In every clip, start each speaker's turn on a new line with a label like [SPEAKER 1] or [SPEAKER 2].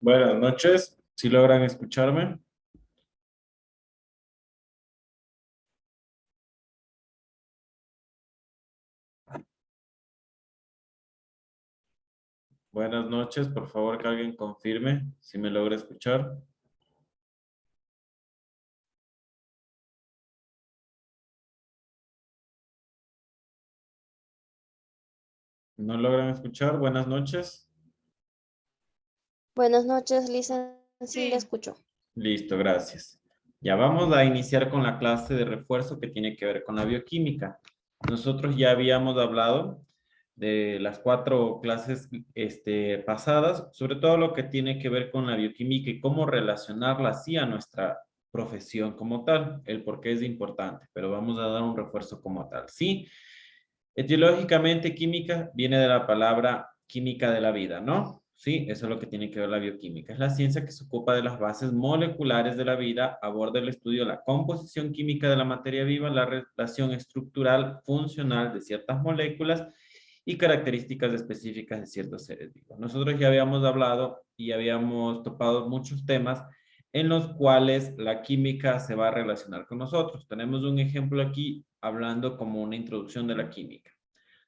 [SPEAKER 1] Buenas noches, si logran escucharme. Buenas noches, por favor que alguien confirme si me logra escuchar. ¿No logran escuchar? Buenas noches.
[SPEAKER 2] Buenas noches, Lisa. Sí, la escucho.
[SPEAKER 1] Listo, gracias. Ya vamos a iniciar con la clase de refuerzo que tiene que ver con la bioquímica. Nosotros ya habíamos hablado de las cuatro clases pasadas, sobre todo lo que tiene que ver con la bioquímica y cómo relacionarla así a nuestra profesión como tal, el por qué es importante, pero vamos a dar un refuerzo como tal. Sí, etiológicamente química viene de la palabra química de la vida, ¿no? Sí, eso es lo que tiene que ver la bioquímica. Es la ciencia que se ocupa de las bases moleculares de la vida, aborda el estudio de la composición química de la materia viva, la relación estructural, funcional de ciertas moléculas y características específicas de ciertos seres vivos. Nosotros ya habíamos hablado y habíamos topado muchos temas en los cuales la química se va a relacionar con nosotros. Tenemos un ejemplo aquí hablando como una introducción de la química.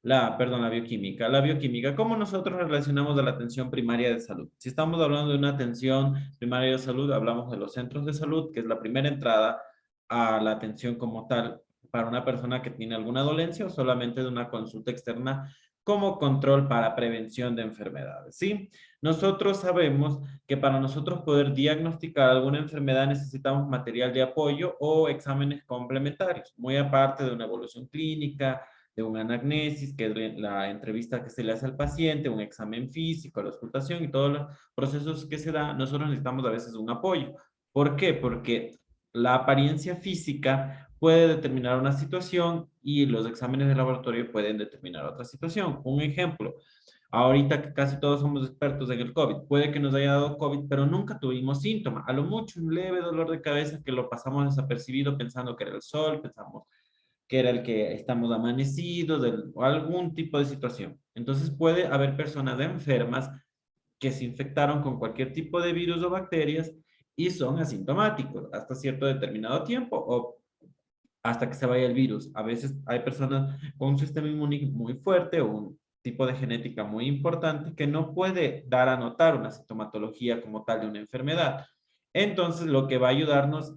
[SPEAKER 1] La bioquímica. La bioquímica, ¿cómo nosotros relacionamos a la atención primaria de salud? Si estamos hablando de una atención primaria de salud, hablamos de los centros de salud, que es la primera entrada a la atención como tal para una persona que tiene alguna dolencia o solamente de una consulta externa como control para prevención de enfermedades, ¿sí? Nosotros sabemos que para nosotros poder diagnosticar alguna enfermedad necesitamos material de apoyo o exámenes complementarios, muy aparte de una evolución clínica, de una anamnesis, que es la entrevista que se le hace al paciente, un examen físico, la auscultación y todos los procesos que se da, nosotros necesitamos a veces un apoyo. ¿Por qué? Porque la apariencia física puede determinar una situación y los exámenes de laboratorio pueden determinar otra situación. Un ejemplo, ahorita que casi todos somos expertos en el COVID, puede que nos haya dado COVID, pero nunca tuvimos síntomas. A lo mucho un leve dolor de cabeza que lo pasamos desapercibido pensando que era el sol, pensamos que era el que estamos amanecidos, o algún tipo de situación. Entonces puede haber personas enfermas que se infectaron con cualquier tipo de virus o bacterias y son asintomáticos hasta cierto determinado tiempo o hasta que se vaya el virus. A veces hay personas con un sistema inmune muy fuerte o un tipo de genética muy importante que no puede dar a notar una sintomatología como tal de una enfermedad. Entonces, lo que va a ayudarnos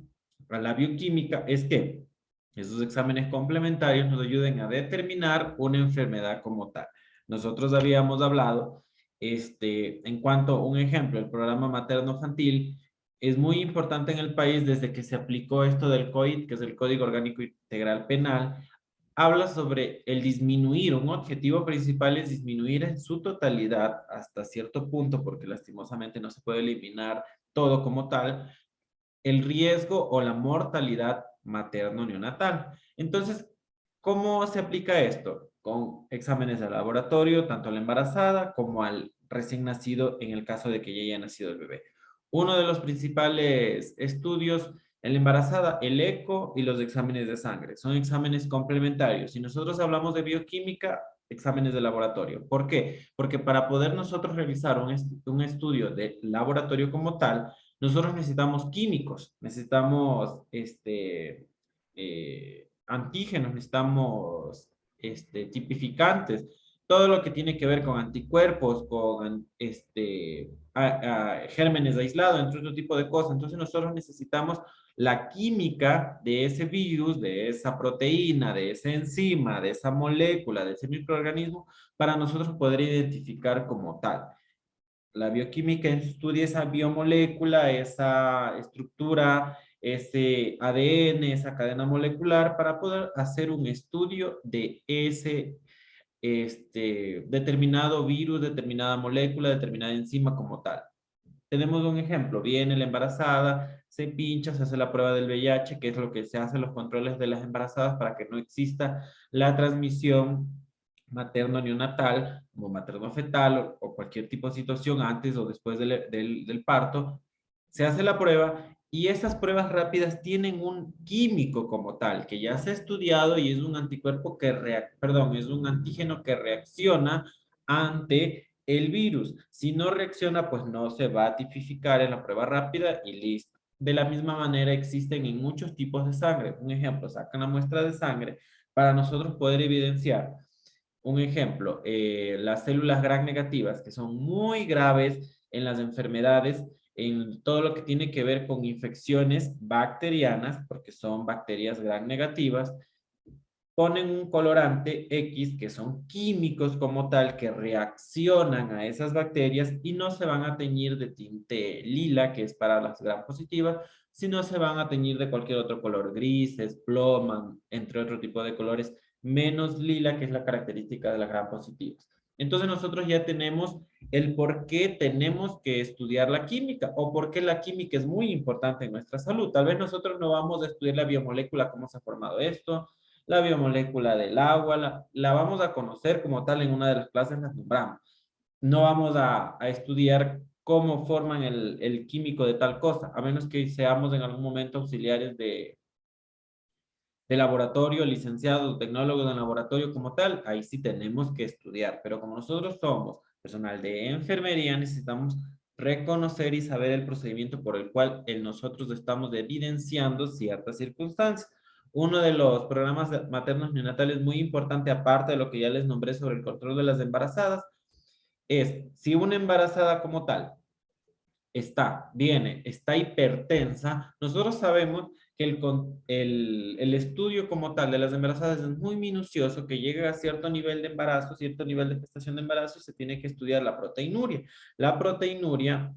[SPEAKER 1] a la bioquímica es que esos exámenes complementarios nos ayuden a determinar una enfermedad como tal. Nosotros habíamos hablado, en cuanto a un ejemplo, el programa materno-infantil es muy importante en el país desde que se aplicó esto del COIP, que es el Código Orgánico Integral Penal, habla sobre el disminuir, un objetivo principal es disminuir en su totalidad hasta cierto punto, porque lastimosamente no se puede eliminar todo como tal, el riesgo o la mortalidad materno-neonatal. Entonces, ¿cómo se aplica esto? Con exámenes de laboratorio, tanto a la embarazada como al recién nacido en el caso de que ya haya nacido el bebé. Uno de los principales estudios en la embarazada, el eco y los exámenes de sangre. Son exámenes complementarios. Si nosotros hablamos de bioquímica, exámenes de laboratorio. ¿Por qué? Porque para poder nosotros realizar un estudio de laboratorio como tal, nosotros necesitamos químicos, necesitamos antígenos, necesitamos tipificantes, todo lo que tiene que ver con anticuerpos, con gérmenes aislados, entre otro tipo de cosas. Entonces nosotros necesitamos la química de ese virus, de esa proteína, de esa enzima, de esa molécula, de ese microorganismo, para nosotros poder identificar como tal. La bioquímica estudia esa biomolécula, esa estructura, ese ADN, esa cadena molecular, para poder hacer un estudio de ese determinado virus, determinada molécula, determinada enzima como tal. Tenemos un ejemplo, viene la embarazada, se pincha, se hace la prueba del VIH, que es lo que se hace en los controles de las embarazadas para que no exista la transmisión materno-neonatal, como materno-fetal o cualquier tipo de situación antes o después del parto. Se hace la prueba y estas pruebas rápidas tienen un químico como tal, que ya se ha estudiado y es un anticuerpo que, perdón, es un antígeno que reacciona ante el virus. Si no reacciona, pues no se va a tipificar en la prueba rápida y listo. De la misma manera existen en muchos tipos de sangre. Un ejemplo, sacan la muestra de sangre para nosotros poder evidenciar. Un ejemplo, las células gram negativas, que son muy graves en las enfermedades, en todo lo que tiene que ver con infecciones bacterianas, porque son bacterias gram negativas, ponen un colorante X, que son químicos como tal, que reaccionan a esas bacterias y no se van a teñir de tinte lila, que es para las gram positivas, sino se van a teñir de cualquier otro color, grises, ploman, entre otro tipo de colores, menos lila, que es la característica de las gram positivas. Entonces nosotros ya tenemos el por qué tenemos que estudiar la química o por qué la química es muy importante en nuestra salud. Tal vez nosotros no vamos a estudiar la biomolécula, cómo se ha formado esto, la biomolécula del agua, la vamos a conocer como tal en una de las clases, las nombramos. No vamos a estudiar cómo forman el químico de tal cosa, a menos que seamos en algún momento auxiliares de laboratorio, licenciados, tecnólogos en laboratorio como tal, ahí sí tenemos que estudiar, pero como nosotros somos personal de enfermería, necesitamos reconocer y saber el procedimiento por el cual nosotros estamos evidenciando ciertas circunstancias. Uno de los programas maternos neonatales muy importante, aparte de lo que ya les nombré sobre el control de las embarazadas, es si una embarazada como tal está hipertensa, nosotros sabemos que el estudio como tal de las embarazadas es muy minucioso, que llega a cierto nivel de embarazo, cierto nivel de gestación de embarazo, se tiene que estudiar la proteinuria. La proteinuria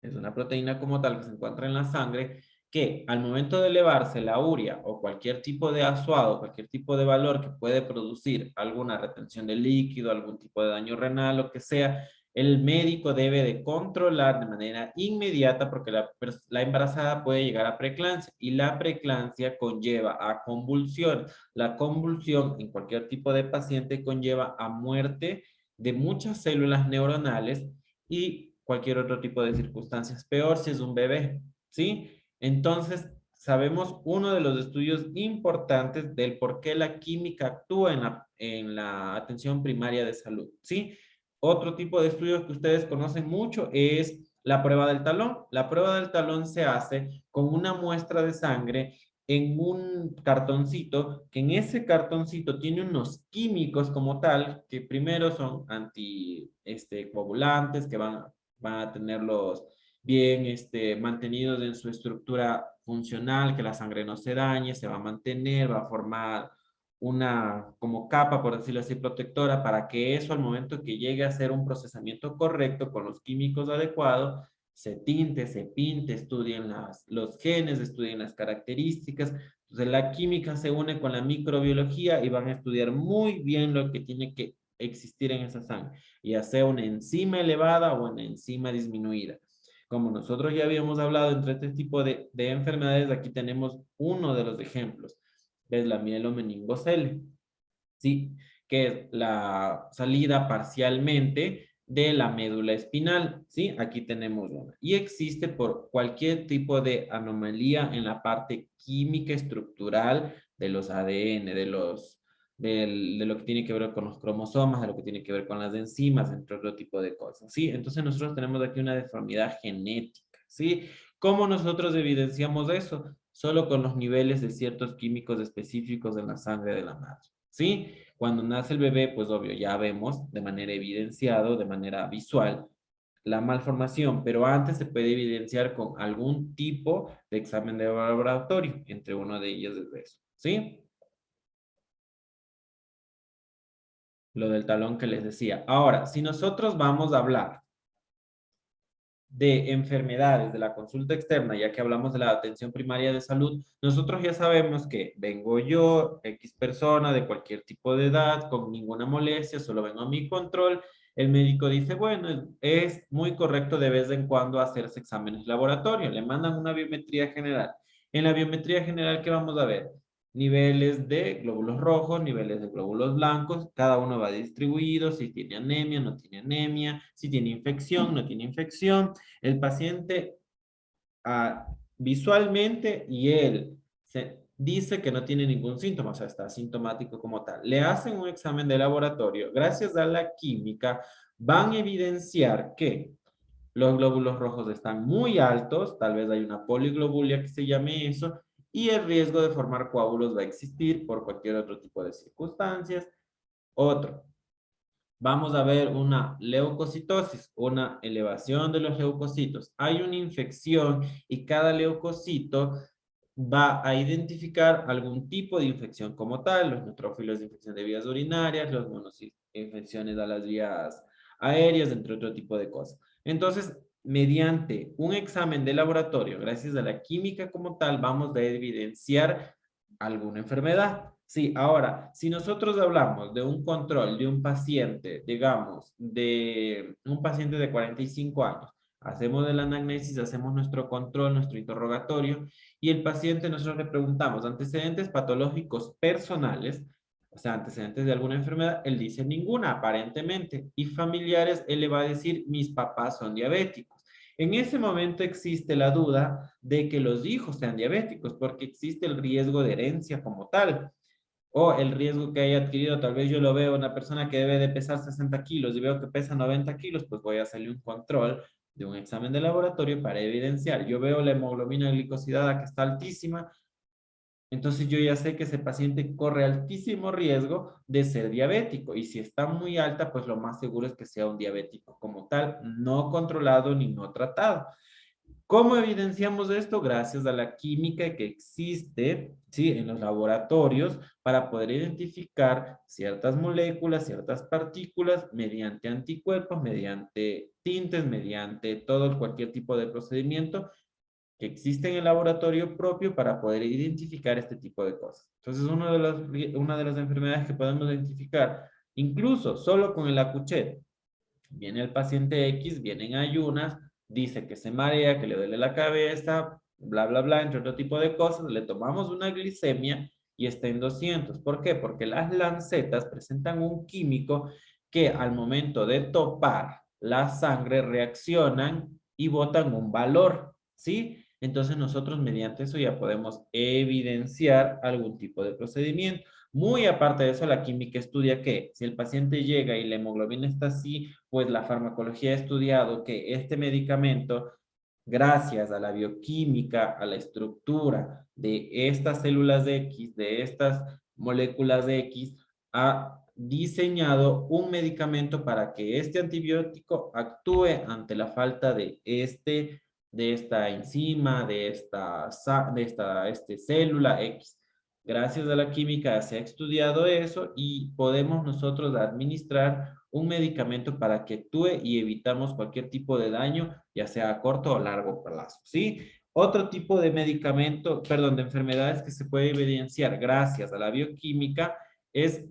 [SPEAKER 1] es una proteína como tal que se encuentra en la sangre que al momento de elevarse la urea o cualquier tipo de asuado, cualquier tipo de valor que puede producir alguna retención de líquido, algún tipo de daño renal, lo que sea, el médico debe de controlar de manera inmediata porque la embarazada puede llegar a preeclampsia y la preeclampsia conlleva a convulsión. La convulsión en cualquier tipo de paciente conlleva a muerte de muchas células neuronales y cualquier otro tipo de circunstancias. Peor si es un bebé, ¿sí? Entonces, sabemos uno de los estudios importantes del por qué la química actúa en la atención primaria de salud, ¿sí? Otro tipo de estudios que ustedes conocen mucho es la prueba del talón. La prueba del talón se hace con una muestra de sangre en un cartoncito, que en ese cartoncito tiene unos químicos como tal, que primero son coagulantes, que van a tenerlos bien mantenidos en su estructura funcional, que la sangre no se dañe, se va a mantener, va a formar una como capa, por decirlo así, protectora, para que eso al momento que llegue a hacer un procesamiento correcto con los químicos adecuados, se tinte, se pinte, estudien los genes, estudien las características. Entonces la química se une con la microbiología y van a estudiar muy bien lo que tiene que existir en esa sangre, ya sea una enzima elevada o una enzima disminuida. Como nosotros ya habíamos hablado entre este tipo de enfermedades, aquí tenemos uno de los ejemplos, es la mielomeningocele, ¿sí? Que es la salida parcialmente de la médula espinal, ¿sí? Aquí tenemos una. Y existe por cualquier tipo de anomalía en la parte química estructural de los ADN, de lo que tiene que ver con los cromosomas, de lo que tiene que ver con las enzimas, entre otro tipo de cosas, ¿sí? Entonces nosotros tenemos aquí una deformidad genética, ¿sí? ¿Cómo nosotros evidenciamos eso? Solo con los niveles de ciertos químicos específicos en la sangre de la madre, ¿sí? Cuando nace el bebé, pues obvio, ya vemos de manera evidenciado, de manera visual, la malformación, pero antes se puede evidenciar con algún tipo de examen de laboratorio, entre uno de ellos es eso, ¿sí? Lo del talón que les decía. Ahora, si nosotros vamos a hablar de enfermedades de la consulta externa, ya que hablamos de la atención primaria de salud, nosotros ya sabemos que vengo yo, X persona de cualquier tipo de edad, con ninguna molestia, solo vengo a mi control. El médico dice, bueno, es muy correcto de vez en cuando hacerse exámenes de laboratorio. Le mandan una biometría general. En la biometría general, ¿qué vamos a ver? Niveles de glóbulos rojos, niveles de glóbulos blancos, cada uno va distribuido, si tiene anemia, no tiene anemia, si tiene infección, no tiene infección. El paciente visualmente y él se dice que no tiene ningún síntoma, o sea, está asintomático como tal. Le hacen un examen de laboratorio. Gracias a la química van a evidenciar que los glóbulos rojos están muy altos, tal vez hay una poliglobulia que se llame eso, y el riesgo de formar coágulos va a existir por cualquier otro tipo de circunstancias. Otro, vamos a ver una leucocitosis, una elevación de los leucocitos. Hay una infección y cada leucocito va a identificar algún tipo de infección como tal, los neutrófilos de infección de vías urinarias, los infecciones a las vías aéreas, entre otro tipo de cosas. Entonces, mediante un examen de laboratorio, gracias a la química como tal, vamos a evidenciar alguna enfermedad. Sí, ahora, si nosotros hablamos de un control de un paciente, digamos, de un paciente de 45 años, hacemos el anamnesis, hacemos nuestro control, nuestro interrogatorio, y el paciente nosotros le preguntamos antecedentes patológicos personales, o sea, antecedentes de alguna enfermedad, él dice ninguna, aparentemente, y familiares, él le va a decir, mis papás son diabéticos. En ese momento existe la duda de que los hijos sean diabéticos, porque existe el riesgo de herencia como tal, o el riesgo que haya adquirido. Tal vez yo lo veo una persona que debe de pesar 60 kilos y veo que pesa 90 kilos, pues voy a hacerle un control de un examen de laboratorio para evidenciar. Yo veo la hemoglobina glicosidada que está altísima, entonces yo ya sé que ese paciente corre altísimo riesgo de ser diabético, y si está muy alta, pues lo más seguro es que sea un diabético como tal, no controlado ni no tratado. ¿Cómo evidenciamos esto? Gracias a la química que existe, ¿sí?, en los laboratorios para poder identificar ciertas moléculas, ciertas partículas mediante anticuerpos, mediante tintes, mediante todo cualquier tipo de procedimiento que existe en el laboratorio propio para poder identificar este tipo de cosas. Entonces, una de las enfermedades que podemos identificar, incluso solo con el acuchet, viene el paciente X, viene en ayunas, dice que se marea, que le duele la cabeza, bla, bla, bla, entre otro tipo de cosas, le tomamos una glicemia y está en 200. ¿Por qué? Porque las lancetas presentan un químico que al momento de topar la sangre reaccionan y botan un valor, ¿sí? Entonces nosotros mediante eso ya podemos evidenciar algún tipo de procedimiento. Muy aparte de eso, la química estudia que si el paciente llega y la hemoglobina está así, pues la farmacología ha estudiado que este medicamento, gracias a la bioquímica, a la estructura de estas células de X, de estas moléculas de X, ha diseñado un medicamento para que este antibiótico actúe ante la falta de esta enzima, de esta célula X. Gracias a la química se ha estudiado eso y podemos nosotros administrar un medicamento para que actúe y evitamos cualquier tipo de daño, ya sea a corto o largo plazo, ¿sí? Otro tipo de medicamento, perdón, de enfermedades que se puede evidenciar gracias a la bioquímica es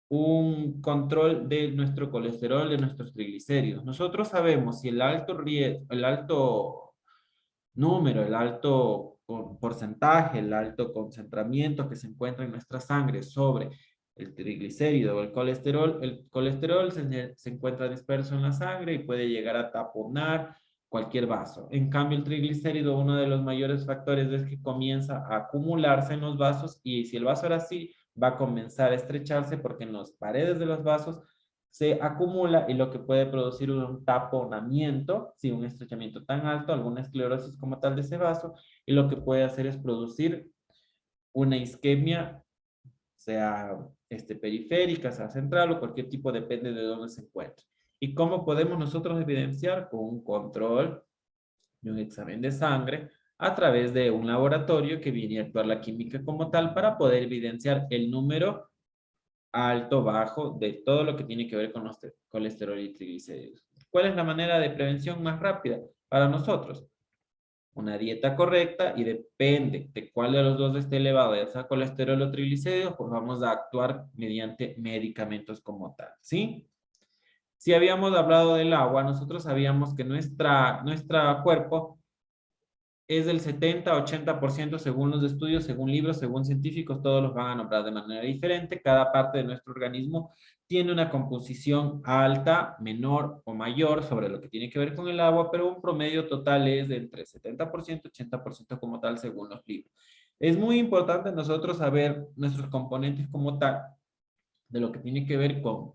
[SPEAKER 1] un control de nuestro colesterol, de nuestros triglicéridos. Nosotros sabemos si el alto número, el alto porcentaje, el alto concentramiento que se encuentra en nuestra sangre sobre el triglicérido o el colesterol se encuentra disperso en la sangre y puede llegar a taponar cualquier vaso. En cambio, el triglicérido, uno de los mayores factores es que comienza a acumularse en los vasos, y si el vaso era así, va a comenzar a estrecharse porque en las paredes de los vasos se acumula, y lo que puede producir un taponamiento, si un estrechamiento tan alto, alguna esclerosis como tal de ese vaso, y lo que puede hacer es producir una isquemia, sea periférica, sea central o cualquier tipo, depende de dónde se encuentre. ¿Y cómo podemos nosotros evidenciar? Con un control y un examen de sangre a través de un laboratorio que viene a actuar la química como tal para poder evidenciar el número alto, bajo, de todo lo que tiene que ver con los colesterol y triglicéridos. ¿Cuál es la manera de prevención más rápida para nosotros? Una dieta correcta, y depende de cuál de los dos esté elevado, ya sea colesterol o triglicéridos, pues vamos a actuar mediante medicamentos como tal, ¿sí? Si habíamos hablado del agua, nosotros sabíamos que nuestro cuerpo es del 70-80% según los estudios, según libros, según científicos, todos los van a nombrar de manera diferente. Cada parte de nuestro organismo tiene una composición alta, menor o mayor sobre lo que tiene que ver con el agua, pero un promedio total es de entre 70% y 80% como tal según los libros. Es muy importante nosotros saber nuestros componentes como tal, de lo que tiene que ver con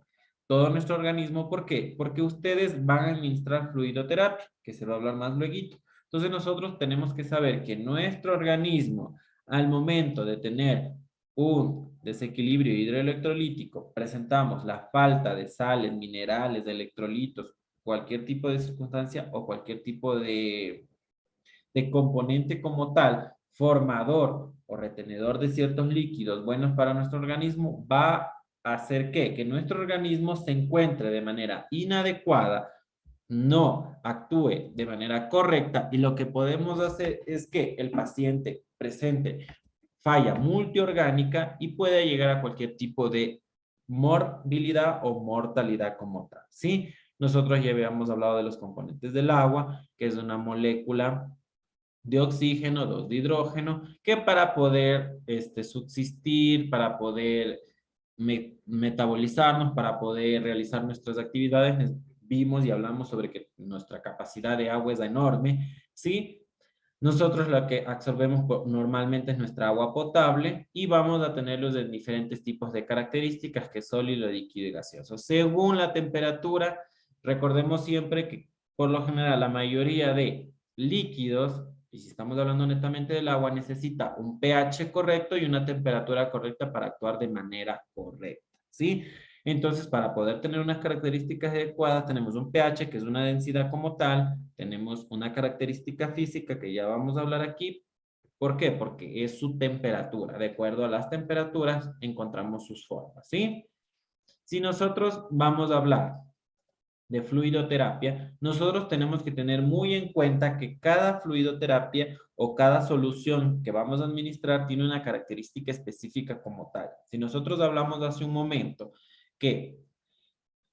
[SPEAKER 1] todo nuestro organismo. ¿Por qué? Porque ustedes van a administrar fluidoterapia, que se va a hablar más luego. Entonces nosotros tenemos que saber que nuestro organismo, al momento de tener un desequilibrio hidroelectrolítico, presentamos la falta de sales, minerales, de electrolitos, cualquier tipo de circunstancia o cualquier tipo de componente como tal, formador o retenedor de ciertos líquidos buenos para nuestro organismo, va a hacer que nuestro organismo se encuentre de manera inadecuada, no actúe de manera correcta, y lo que podemos hacer es que el paciente presente falla multiorgánica y puede llegar a cualquier tipo de morbilidad o mortalidad como tal, ¿sí? Nosotros ya habíamos hablado de los componentes del agua, que es una molécula de oxígeno, dos de hidrógeno, que para poder subsistir, para poder metabolizarnos, para poder realizar nuestras actividades, vimos y hablamos sobre que nuestra capacidad de agua es enorme, ¿sí? Nosotros lo que absorbemos normalmente es nuestra agua potable y vamos a tenerlos de diferentes tipos de características, que es sólido, líquido y gaseoso. Según la temperatura, recordemos siempre que por lo general la mayoría de líquidos, y si estamos hablando netamente del agua, necesita un pH correcto y una temperatura correcta para actuar de manera correcta, ¿sí? Entonces, para poder tener unas características adecuadas, tenemos un pH, que es una densidad como tal, tenemos una característica física que ya vamos a hablar aquí. ¿Por qué? Porque es su temperatura. De acuerdo a las temperaturas, encontramos sus formas, ¿sí? Si nosotros vamos a hablar de fluidoterapia, nosotros tenemos que tener muy en cuenta que cada fluidoterapia o cada solución que vamos a administrar tiene una característica específica como tal. Si nosotros hablamos hace un momento que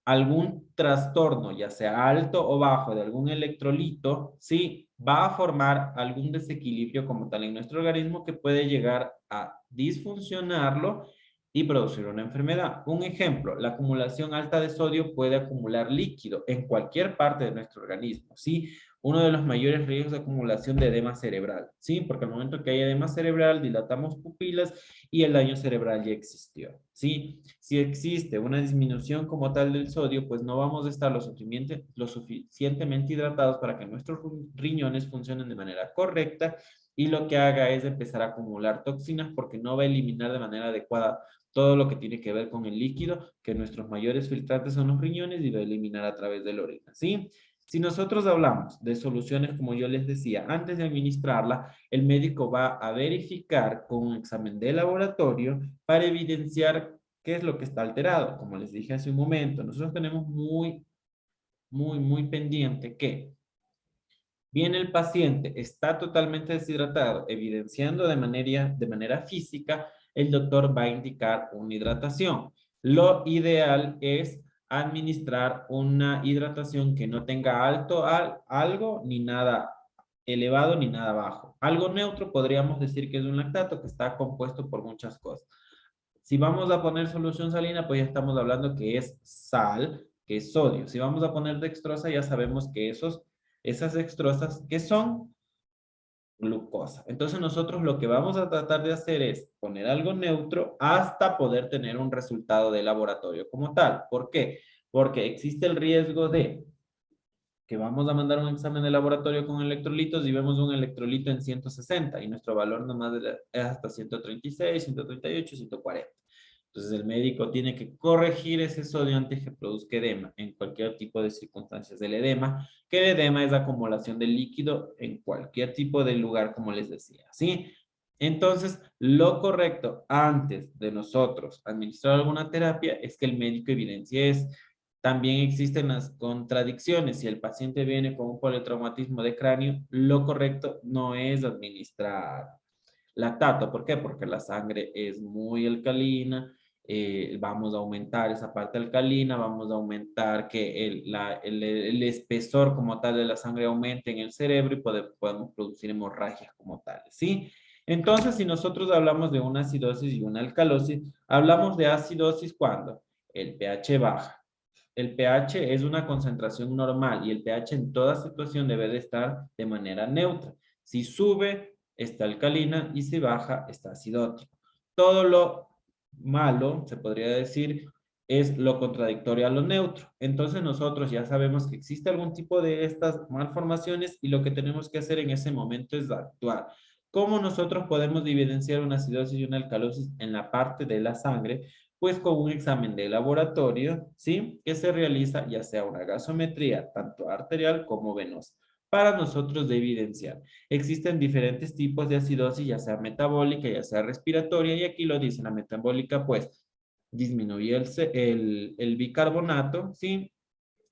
[SPEAKER 1] algún trastorno, ya sea alto o bajo, de algún electrolito, sí, va a formar algún desequilibrio como tal en nuestro organismo que puede llegar a disfuncionarlo y producir una enfermedad. Un ejemplo, la acumulación alta de sodio puede acumular líquido en cualquier parte de nuestro organismo, ¿sí? Uno de los mayores riesgos de acumulación de edema cerebral, ¿sí? Porque al momento que hay edema cerebral, dilatamos pupilas y el daño cerebral ya existió, ¿sí? Si existe una disminución como tal del sodio, pues no vamos a estar lo suficientemente hidratados para que nuestros riñones funcionen de manera correcta, y lo que haga es empezar a acumular toxinas porque no va a eliminar de manera adecuada todo lo que tiene que ver con el líquido, que nuestros mayores filtrantes son los riñones, y va a eliminar a través de la orina, ¿sí? Si nosotros hablamos de soluciones, como yo les decía, antes de administrarla, el médico va a verificar con un examen de laboratorio para evidenciar qué es lo que está alterado. Como les dije hace un momento, nosotros tenemos muy pendiente que viene el paciente, está totalmente deshidratado, evidenciando de manera física, el doctor va a indicar una hidratación. Lo ideal es administrar una hidratación que no tenga algo ni nada elevado ni nada bajo. Algo neutro podríamos decir que es un lactato que está compuesto por muchas cosas. Si vamos a poner solución salina, pues ya estamos hablando que es sal, que es sodio. Si vamos a poner dextrosa, ya sabemos que esas dextrosas, ¿qué son? Glucosa. Entonces nosotros lo que vamos a tratar de hacer es poner algo neutro hasta poder tener un resultado de laboratorio como tal. ¿Por qué? Porque existe el riesgo de que vamos a mandar un examen de laboratorio con electrolitos y vemos un electrolito en 160 y nuestro valor nomás es hasta 136, 138, 140. Entonces el médico tiene que corregir ese sodio antes que produzca edema en cualquier tipo de circunstancias del edema, que el edema es la acumulación de líquido en cualquier tipo de lugar, como les decía, ¿sí? Entonces, lo correcto antes de nosotros administrar alguna terapia es que el médico evidencie eso. También existen las contradicciones. Si el paciente viene con un politraumatismo de cráneo, lo correcto no es administrar lactato. ¿Por qué? Porque la sangre es muy alcalina. Vamos a aumentar esa parte alcalina, vamos a aumentar que el espesor como tal de la sangre aumente en el cerebro, y podemos producir hemorragias como tales, ¿sí? Entonces, si nosotros hablamos de una acidosis y una alcalosis, hablamos de acidosis cuando el pH baja. El pH es una concentración normal y el pH en toda situación debe de estar de manera neutra. Si sube, está alcalina, y si baja, está acidótico. Todo lo malo, se podría decir, es lo contradictorio a lo neutro. Entonces nosotros ya sabemos que existe algún tipo de estas malformaciones y lo que tenemos que hacer en ese momento es actuar. ¿Cómo nosotros podemos evidenciar una acidosis y una alcalosis en la parte de la sangre? Pues con un examen de laboratorio, ¿sí? Que se realiza ya sea una gasometría, tanto arterial como venosa, para nosotros de evidenciar. Existen diferentes tipos de acidosis, ya sea metabólica, ya sea respiratoria, y aquí lo dice la metabólica, pues disminuye el bicarbonato, ¿sí?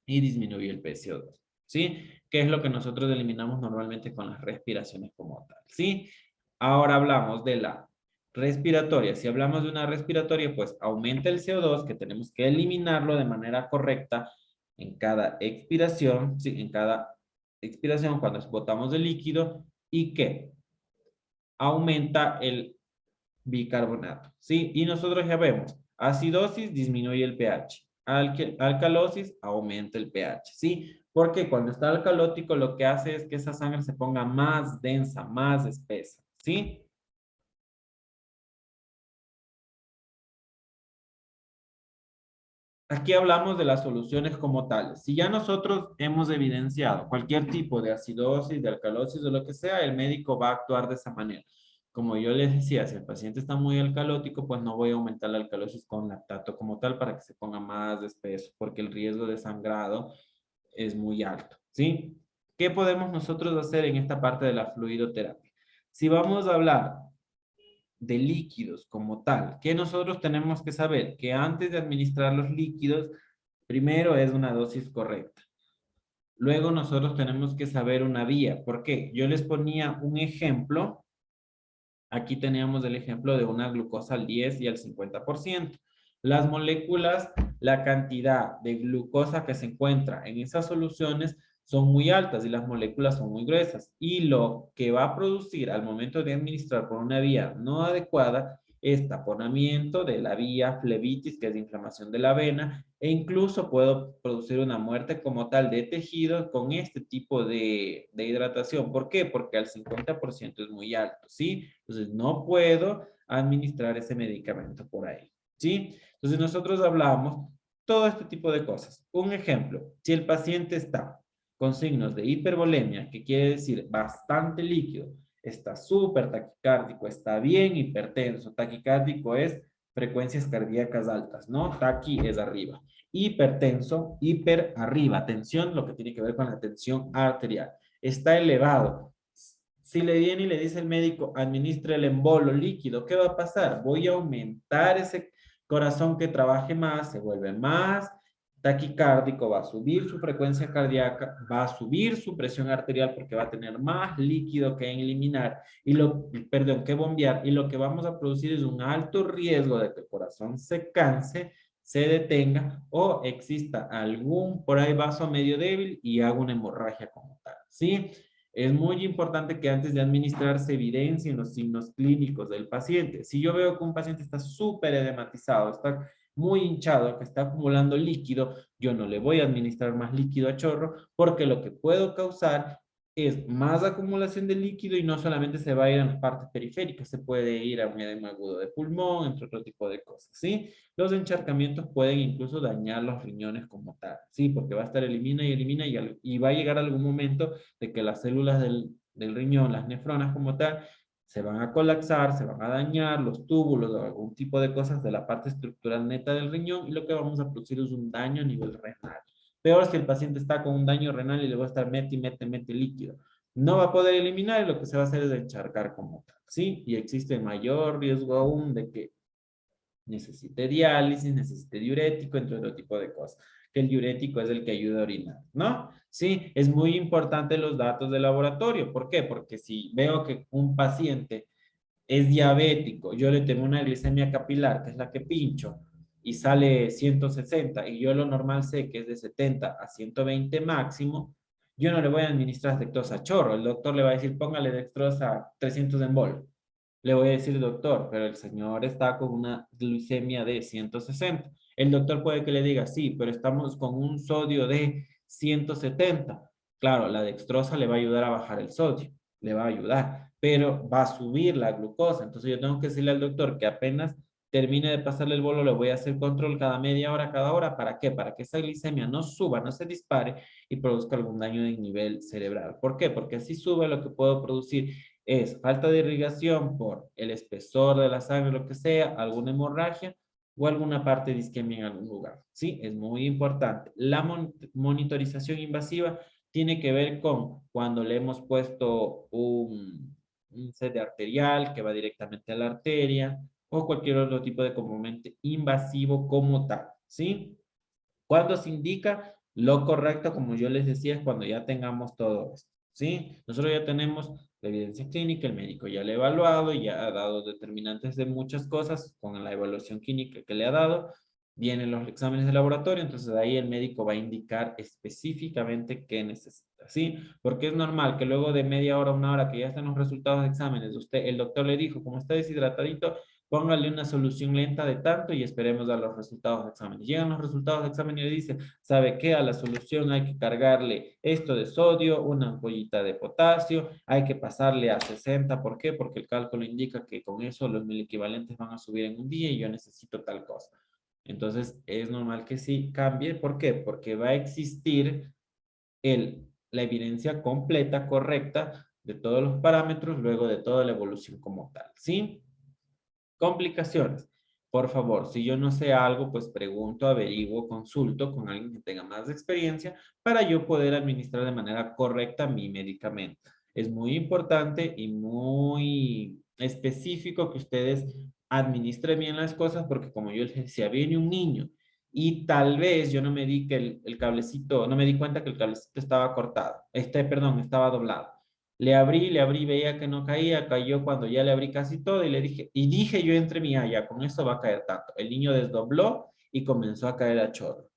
[SPEAKER 1] Y disminuye el PCO2, ¿sí? Que es lo que nosotros eliminamos normalmente con las respiraciones como tal, ¿sí? Ahora hablamos de la respiratoria. Si hablamos de una respiratoria, pues aumenta el CO2, que tenemos que eliminarlo de manera correcta en cada expiración, ¿sí? En cada expiración cuando botamos el líquido, y que aumenta el bicarbonato, ¿sí? Y nosotros ya vemos, acidosis disminuye el pH, alcalosis aumenta el pH, ¿sí? Porque cuando está alcalótico lo que hace es que esa sangre se ponga más densa, más espesa, ¿sí? Aquí hablamos de las soluciones como tales. Si ya nosotros hemos evidenciado cualquier tipo de acidosis, de alcalosis o lo que sea, el médico va a actuar de esa manera. Como yo les decía, si el paciente está muy alcalótico, pues no voy a aumentar la alcalosis con lactato como tal para que se ponga más espeso, porque el riesgo de sangrado es muy alto, ¿sí? ¿Qué podemos nosotros hacer en esta parte de la fluidoterapia? Si vamos a hablar de líquidos como tal, que nosotros tenemos que saber que antes de administrar los líquidos, primero es una dosis correcta. Luego nosotros tenemos que saber una vía. ¿Por qué? Yo les ponía un ejemplo. Aquí teníamos el ejemplo de una glucosa al 10 y al 50%. Las moléculas, la cantidad de glucosa que se encuentra en esas soluciones son muy altas y las moléculas son muy gruesas. Y lo que va a producir al momento de administrar por una vía no adecuada es taponamiento de la vía, flebitis, que es inflamación de la vena, e incluso puedo producir una muerte como tal de tejidos con este tipo de hidratación. ¿Por qué? Porque al 50% es muy alto, ¿sí? Entonces no puedo administrar ese medicamento por ahí, ¿sí? Entonces nosotros hablamos todo este tipo de cosas. Un ejemplo, si el paciente está con signos de hipervolemia, que quiere decir bastante líquido, está súper taquicárdico, está bien hipertenso. Taquicárdico es frecuencias cardíacas altas, ¿no? Taqui es arriba. Hipertenso, hiper arriba. Tensión, lo que tiene que ver con la tensión arterial. Está elevado. Si le viene y le dice el médico, administre el embolo líquido, ¿qué va a pasar? Voy a aumentar ese corazón que trabaje más, se vuelve más taquicárdico, va a subir su frecuencia cardíaca, va a subir su presión arterial porque va a tener más líquido que eliminar y perdón, que bombear, y lo que vamos a producir es un alto riesgo de que el corazón se canse, se detenga o exista algún por ahí vaso medio débil y haga una hemorragia como tal, ¿sí? Es muy importante que antes de administrar se evidencien los signos clínicos del paciente. Si yo veo que un paciente está súper edematizado, está muy hinchado, que está acumulando líquido, yo no le voy a administrar más líquido a chorro porque lo que puedo causar es más acumulación de líquido y no solamente se va a ir a las partes periféricas, se puede ir a un edema agudo de pulmón, entre otro tipo de cosas, ¿sí? Los encharcamientos pueden incluso dañar los riñones como tal, ¿sí? Porque va a estar elimina y elimina y va a llegar algún momento de que las células del riñón, las nefronas como tal, se van a colapsar, se van a dañar los túbulos o algún tipo de cosas de la parte estructural neta del riñón y lo que vamos a producir es un daño a nivel renal. Peor si el paciente está con un daño renal y le va a estar mete líquido. No va a poder eliminar y lo que se va a hacer es encharcar como tal, ¿sí? Y existe mayor riesgo aún de que necesite diálisis, necesite diurético, entre otro tipo de cosas. Que el diurético es el que ayuda a orinar, ¿no? Sí, es muy importante los datos de laboratorio. ¿Por qué? Porque si veo que un paciente es diabético, yo le tengo una glicemia capilar, que es la que pincho, y sale 160, y yo lo normal sé que es de 70 a 120 máximo, yo no le voy a administrar dextrosa a chorro. El doctor le va a decir, póngale dextrosa 300 en bol. Le voy a decir, doctor, pero el señor está con una glicemia de 160. El doctor puede que le diga, sí, pero estamos con un sodio de 170. Claro, la dextrosa le va a ayudar a bajar el sodio, le va a ayudar, pero va a subir la glucosa. Entonces yo tengo que decirle al doctor que apenas termine de pasarle el bolo, le voy a hacer control cada media hora, cada hora. ¿Para qué? Para que esa glicemia no suba, no se dispare y produzca algún daño en nivel cerebral. ¿Por qué? Porque si sube, lo que puedo producir es falta de irrigación por el espesor de la sangre, lo que sea, alguna hemorragia o alguna parte de isquemia en algún lugar. ¿Sí? Es muy importante. La monitorización invasiva tiene que ver con cuando le hemos puesto un sede arterial que va directamente a la arteria o cualquier otro tipo de componente invasivo como tal, ¿sí? Cuando se indica lo correcto, como yo les decía, es cuando ya tengamos todo esto, ¿sí? Nosotros ya tenemos la evidencia clínica, el médico ya lo ha evaluado, ya ha dado determinantes de muchas cosas con la evaluación clínica que le ha dado, vienen los exámenes de laboratorio, entonces ahí el médico va a indicar específicamente qué necesita, ¿sí? Porque es normal que luego de media hora, una hora que ya están los resultados de exámenes, el doctor le dijo, como está deshidratadito, póngale una solución lenta de tanto y esperemos a los resultados de examen. Llegan los resultados de examen y le dicen, ¿sabe qué? A la solución hay que cargarle esto de sodio, una ampollita de potasio, hay que pasarle a 60. ¿Por qué? Porque el cálculo indica que con eso los mil equivalentes van a subir en un día y yo necesito tal cosa. Entonces, es normal que sí cambie. ¿Por qué? Porque va a existir la evidencia completa, correcta, de todos los parámetros, luego de toda la evolución como tal, ¿sí? Complicaciones. Por favor, si yo no sé algo, pues pregunto, averiguo, consulto con alguien que tenga más experiencia para yo poder administrar de manera correcta mi medicamento. Es muy importante y muy específico que ustedes administren bien las cosas porque como yo les decía, viene un niño y tal vez yo no me di que el cablecito, no me di cuenta que el cablecito estaba cortado, perdón, estaba doblado. Le abrí, veía que no caía, cayó cuando ya le abrí casi todo y le dije, y dije yo entre mí, ah, ya, con eso va a caer tanto. El niño desdobló y comenzó a caer a chorro.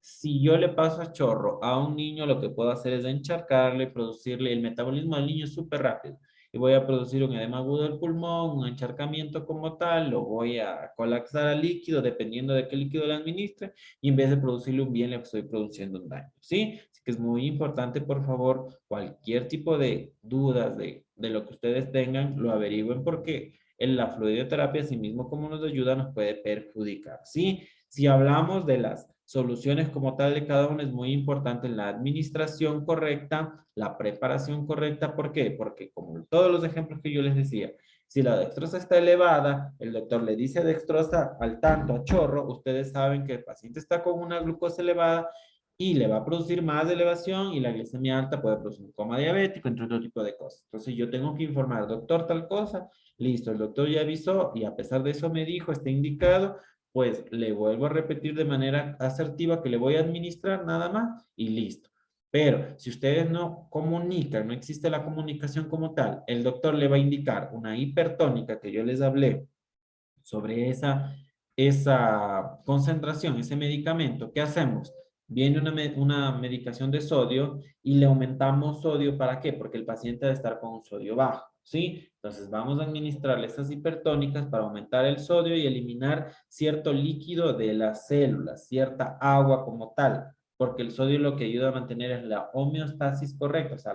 [SPEAKER 1] Si yo le paso a chorro a un niño, lo que puedo hacer es encharcarle, producirle, el metabolismo del niño es súper rápido. Y voy a producir un edema agudo del pulmón, un encharcamiento como tal, lo voy a colapsar al líquido, dependiendo de qué líquido le administre, y en vez de producirle un bien, le estoy produciendo un daño, ¿sí? Así que es muy importante, por favor, cualquier tipo de dudas de lo que ustedes tengan, lo averigüen porque en la fluidoterapia, así mismo como nos ayuda, nos puede perjudicar, ¿sí? Si hablamos de las soluciones como tal de cada uno, es muy importante la administración correcta, la preparación correcta. ¿Por qué? Porque como todos los ejemplos que yo les decía, si la dextrosa está elevada, el doctor le dice dextrosa al tanto, a chorro, ustedes saben que el paciente está con una glucosa elevada y le va a producir más elevación y la glicemia alta puede producir un coma diabético, entre otro tipo de cosas. Entonces yo tengo que informar, doctor, tal cosa, listo, el doctor ya avisó y a pesar de eso me dijo, está indicado, pues le vuelvo a repetir de manera asertiva que le voy a administrar nada más y listo. Pero si ustedes no comunican, no existe la comunicación como tal, el doctor le va a indicar una hipertónica que yo les hablé sobre esa concentración, ese medicamento. ¿Qué hacemos? Viene una medicación de sodio y le aumentamos sodio. ¿Para qué? Porque el paciente debe estar con un sodio bajo, ¿sí? Entonces vamos a administrarle esas hipertónicas para aumentar el sodio y eliminar cierto líquido de las células, cierta agua como tal, porque el sodio lo que ayuda a mantener es la homeostasis correcta, o sea,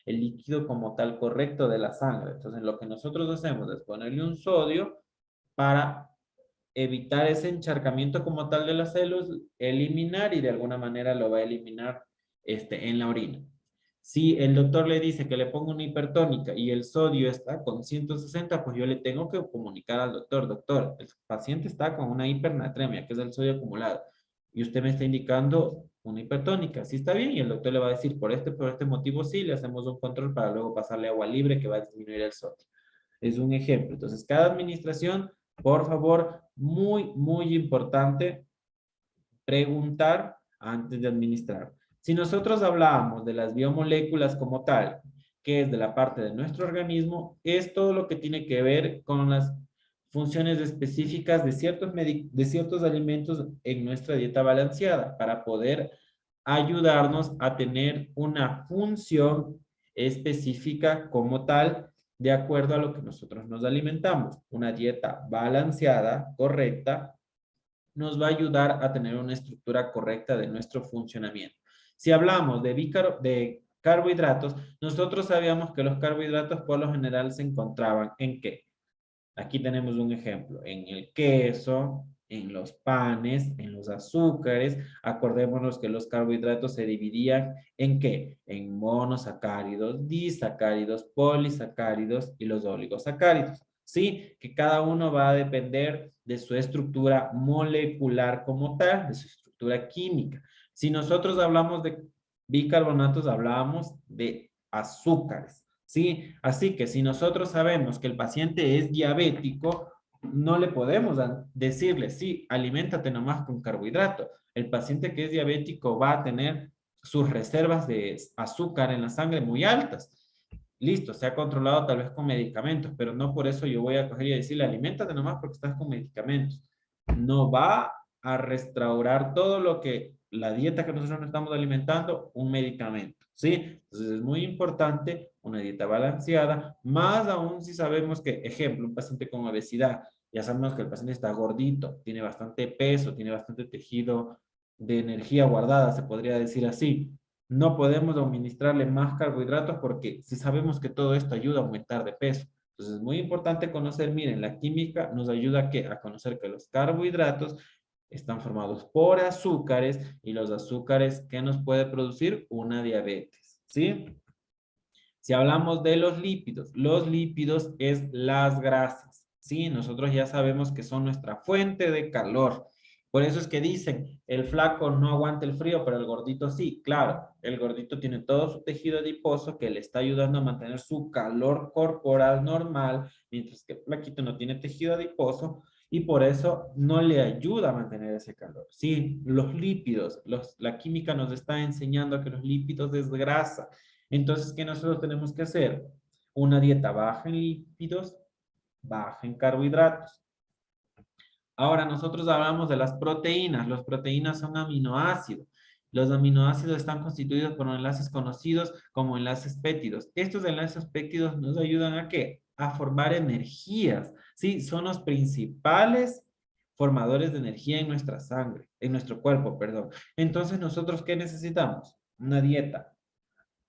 [SPEAKER 1] el líquido como tal correcto de la sangre. Entonces lo que nosotros hacemos es ponerle un sodio para evitar ese encharcamiento como tal de las células, eliminar y de alguna manera lo va a eliminar en la orina. Si el doctor le dice que le ponga una hipertónica y el sodio está con 160, pues yo le tengo que comunicar al doctor, doctor, el paciente está con una hipernatremia, que es el sodio acumulado, y usted me está indicando una hipertónica, sí está bien, y el doctor le va a decir, por este motivo sí, le hacemos un control para luego pasarle agua libre que va a disminuir el sodio. Es un ejemplo. Entonces, cada administración, por favor, muy, muy importante preguntar antes de administrar. Si nosotros hablábamos de las biomoléculas como tal, que es de la parte de nuestro organismo, es todo lo que tiene que ver con las funciones específicas de ciertos alimentos en nuestra dieta balanceada para poder ayudarnos a tener una función específica como tal de acuerdo a lo que nosotros nos alimentamos. Una dieta balanceada, correcta, nos va a ayudar a tener una estructura correcta de nuestro funcionamiento. Si hablamos de carbohidratos, nosotros sabíamos que los carbohidratos por lo general se encontraban en qué? Aquí tenemos un ejemplo. En el queso, en los panes, en los azúcares. Acordémonos que los carbohidratos se dividían ¿en qué? En monosacáridos, disacáridos, polisacáridos y los oligosacáridos. ¿Sí? Que cada uno va a depender de su estructura molecular como tal, de su estructura química. Si nosotros hablamos de bicarbonatos, hablábamos de azúcares. ¿Sí? Así que si nosotros sabemos que el paciente es diabético, no le podemos decirle, sí, aliméntate nomás con carbohidrato. El paciente que es diabético va a tener sus reservas de azúcar en la sangre muy altas. Listo, se ha controlado tal vez con medicamentos, pero no por eso yo voy a coger y decirle, aliméntate nomás porque estás con medicamentos. No va a restaurar todo lo que la dieta que nosotros nos estamos alimentando, un medicamento, ¿sí? Entonces es muy importante una dieta balanceada, más aún si sabemos que, ejemplo, un paciente con obesidad, ya sabemos que el paciente está gordito, tiene bastante peso, tiene bastante tejido de energía guardada, se podría decir así. No podemos administrarle más carbohidratos porque si sabemos que todo esto ayuda a aumentar de peso. Entonces es muy importante conocer, miren, la química nos ayuda a conocer que los carbohidratos están formados por azúcares y los azúcares, ¿qué nos puede producir? Una diabetes, ¿sí? Si hablamos de los lípidos es las grasas, ¿sí? Nosotros ya sabemos que son nuestra fuente de calor. Por eso es que dicen, el flaco no aguanta el frío, pero el gordito sí. Claro, el gordito tiene todo su tejido adiposo que le está ayudando a mantener su calor corporal normal, mientras que el flaquito no tiene tejido adiposo y por eso no le ayuda a mantener ese calor. Sí, los lípidos, la química nos está enseñando que los lípidos es grasa. Entonces, ¿qué nosotros tenemos que hacer? Una dieta baja en lípidos, baja en carbohidratos. Ahora, nosotros hablamos de las proteínas. Las proteínas son aminoácidos. Los aminoácidos están constituidos por enlaces conocidos como enlaces péptidos. Estos enlaces péptidos nos ayudan ¿a qué? A formar energías. Sí, son los principales formadores de energía en nuestra sangre, en nuestro cuerpo, perdón. Entonces, ¿nosotros qué necesitamos? Una dieta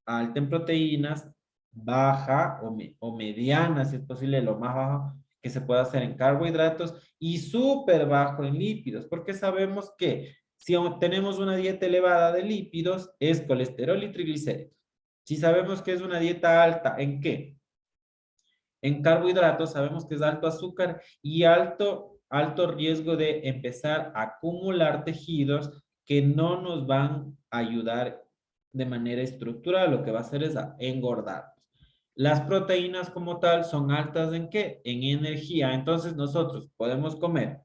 [SPEAKER 1] alta en proteínas, baja o mediana, si es posible, lo más bajo que se pueda hacer en carbohidratos y súper bajo en lípidos, porque sabemos que si tenemos una dieta elevada de lípidos, es colesterol y triglicéridos. Si sabemos que es una dieta alta, ¿en qué? En carbohidratos sabemos que es alto azúcar y alto riesgo de empezar a acumular tejidos que no nos van a ayudar de manera estructural. Lo que va a hacer es engordar. Las proteínas como tal son altas ¿en qué? En energía. Entonces nosotros podemos comer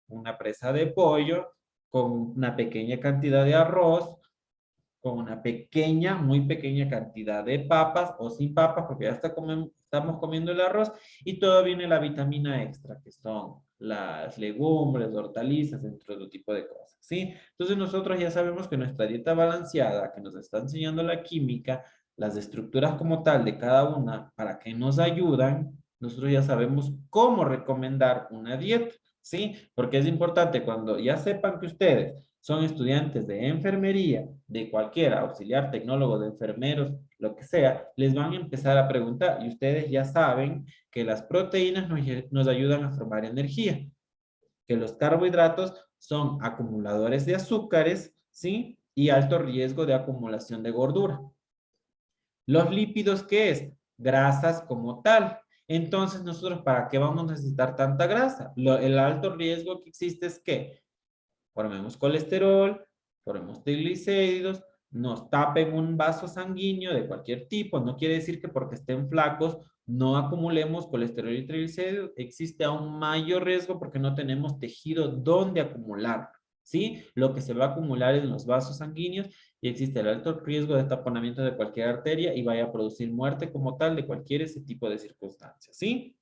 [SPEAKER 1] una presa de pollo con una pequeña cantidad de arroz, con una pequeña, muy pequeña cantidad de papas o sin papas, porque ya estamos comiendo el arroz y todo viene la vitamina extra, que son las legumbres, hortalizas, entre otro tipo de cosas, ¿sí? Entonces nosotros ya sabemos que nuestra dieta balanceada, que nos está enseñando la química, las estructuras como tal de cada una, para que nos ayudan, nosotros ya sabemos cómo recomendar una dieta, ¿sí? Porque es importante cuando ya sepan que ustedes son estudiantes de enfermería, de cualquiera, auxiliar, tecnólogo, de enfermeros, lo que sea, les van a empezar a preguntar y ustedes ya saben que las proteínas nos ayudan a formar energía, que los carbohidratos son acumuladores de azúcares, ¿sí? Y alto riesgo de acumulación de gordura. Los lípidos, ¿qué es? Grasas como tal. Entonces, nosotros, ¿para qué vamos a necesitar tanta grasa? El alto riesgo que existe es que formemos colesterol, formemos triglicéridos, nos tapen un vaso sanguíneo de cualquier tipo. No quiere decir que porque estén flacos no acumulemos colesterol y triglicéridos. Existe aún mayor riesgo porque no tenemos tejido donde acumular. ¿Sí? Lo que se va a acumular en los vasos sanguíneos y existe el alto riesgo de taponamiento de cualquier arteria y vaya a producir muerte como tal de cualquier ese tipo de circunstancias. ¿Sí?